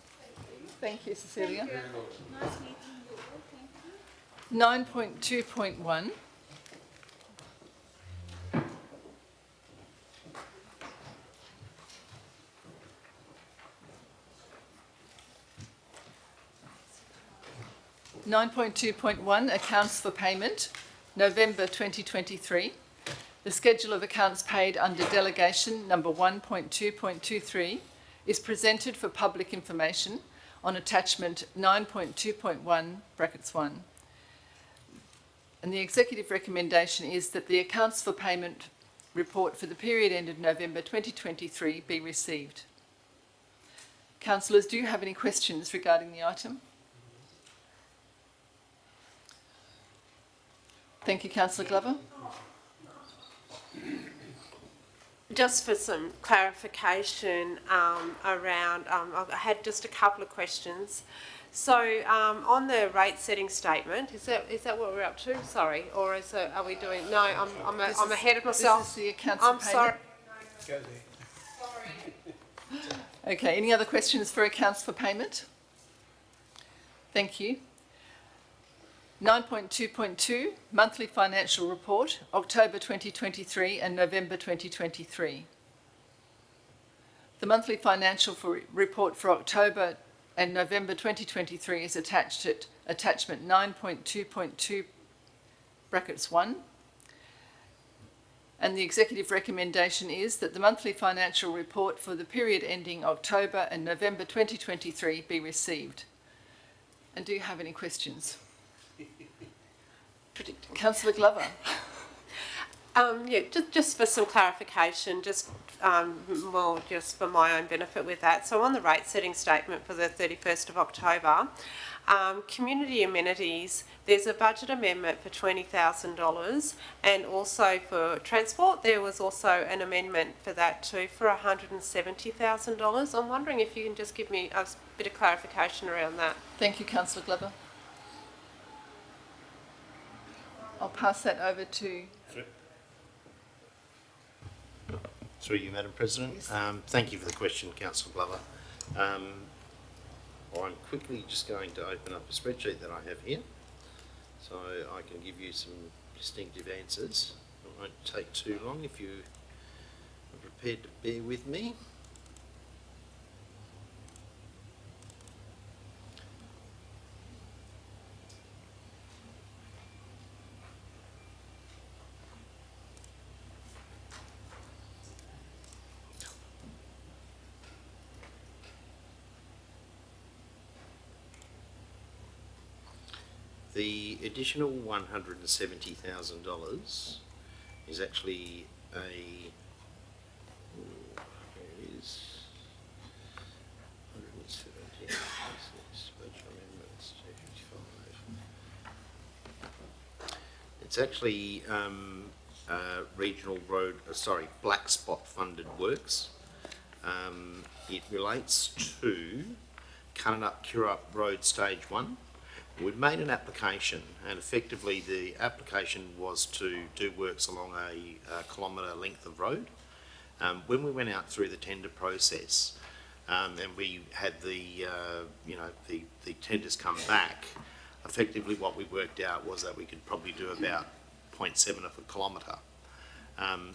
Thank you, Cecilia. Nice meeting you all. Thank you. 9.2.1. Accounts for payment, November 2023. The schedule of accounts paid under delegation number 1.2.23 is presented for public information on attachment 9.2.1 brackets 1. And the executive recommendation is that the accounts for payment report for the period ended November 2023 be received. Councillors, do you have any questions regarding the item? Thank you, Councillor Glover. Just for some clarification around, I had just a couple of questions. So on the rate setting statement, is that what we're up to? Sorry, or are we doing? No, I'm ahead of myself. This is the accounts I'm for sorry. payment. Okay, any other questions for accounts for payment? Thank you. 9.2.2, monthly financial report, October 2023 and November 2023. The monthly financial report for October and November 2023 is attached at attachment 9.2.2 brackets 1. And the executive recommendation is that the monthly financial report for the period ending October and November 2023 be received. And do you have any questions? Councillor Glover. Yeah, just for some clarification, just for my own benefit with that. So on the rate setting statement for the 31st of October, community amenities, there's a budget amendment for $20,000, and also for transport, there was also an amendment for that too, for $170,000. I'm wondering if you can just give me a bit of clarification around that. Thank you, Councillor Glover. I'll pass that over to... Through you, Madam President. Thank you for the question, Councillor Glover. I'm quickly just going to open up a spreadsheet that I have here, so I can give you some distinctive answers. It won't take too long if you are prepared to bear with me. The additional $170,000 is actually there it is, 170, budget amendments, 255. It's actually regional road, black spot funded works. It relates to Cunnanup Currup Road Stage 1. We'd made an application, and effectively the application was to do works along a kilometre length of road. When we went out through the tender process, and we had the tenders come back, effectively what we worked out was that we could probably do about 0.7 of a kilometre.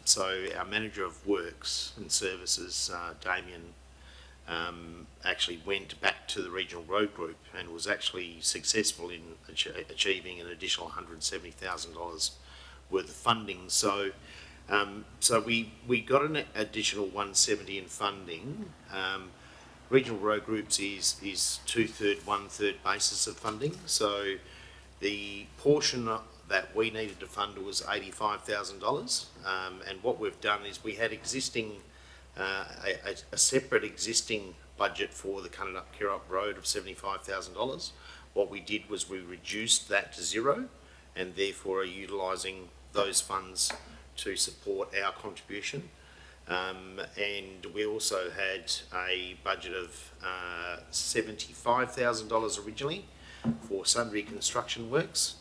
So our manager of works and services, Damien, actually went back to the regional road group and was actually successful in achieving an additional $170,000 worth of funding. So, we got an additional 170 in funding. Regional road groups is 2/3, 1/3 basis of funding. So, the portion that we needed to fund was $85,000, and what we've done is we had existing. A separate existing budget for the Cunnanup Currup Road of $75,000. What we did was we reduced that to zero, and therefore are utilising those funds to support our contribution. And we also had a budget of $75,000 originally for sundry construction works.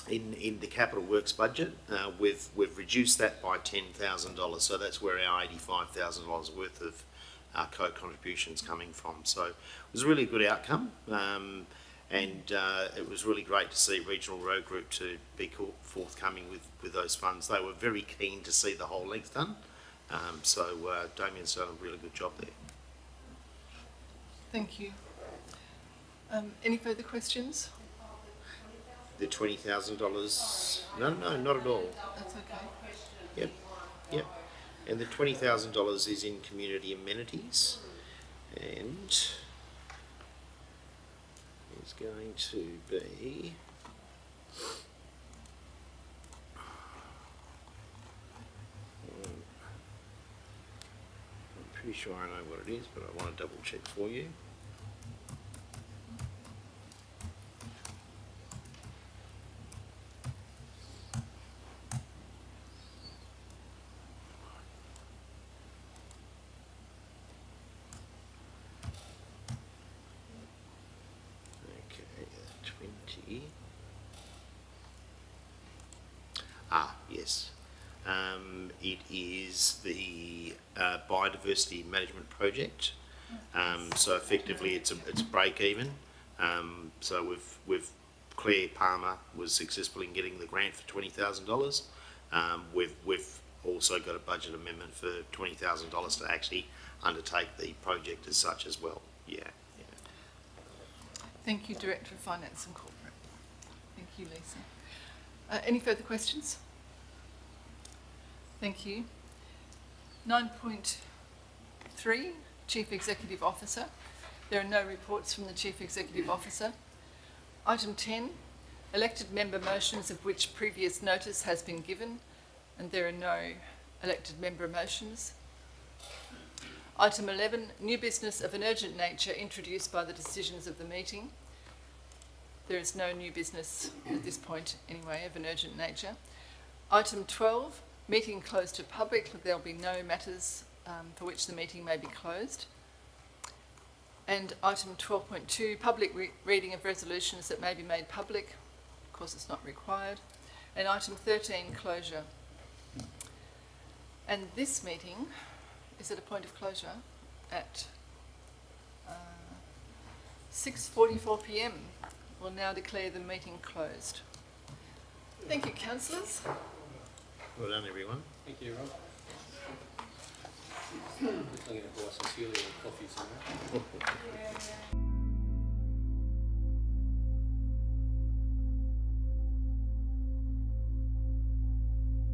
In the capital works budget, we've reduced that by $10,000, so that's where our $85,000 worth of co-contributions coming from. So it was a really good outcome, and it was really great to see Regional Road Group to be forthcoming with those funds. They were very keen to see the whole length done, so Damien's done a really good job there. Thank you. Any further questions? The $20,000, no, not at all. That's okay. Yep. And the $20,000 is in community amenities, and is going to be I'm pretty sure I know what it is, but I want to double check for you. Yes. It is the biodiversity management project. So effectively, it's a break even. So Claire Palmer was successful in getting the grant for $20,000. We've also got a budget amendment for $20,000 to actually undertake the project as such as well. Yeah. Thank you, Director of Finance and Corporate. Thank you, Lisa. Any further questions? Thank you. 9.3, Chief Executive Officer. There are no reports from the Chief Executive Officer. Item 10, elected member motions of which previous notice has been given, and there are no elected member motions. Item 11, new business of an urgent nature introduced by the decisions of the meeting. There is no new business at this point anyway of an urgent nature. Item 12, meeting closed to public. There will be no matters for which the meeting may be closed. And item 12.2, public reading of resolutions that may be made public. Of course, it's not required. And item 13, closure. And this meeting is at a point of closure at 6:44 p.m. We'll now declare the meeting closed. Thank you, councillors. Well done, everyone. Thank you, Rob. I'm going to buy some Celia coffee somewhere.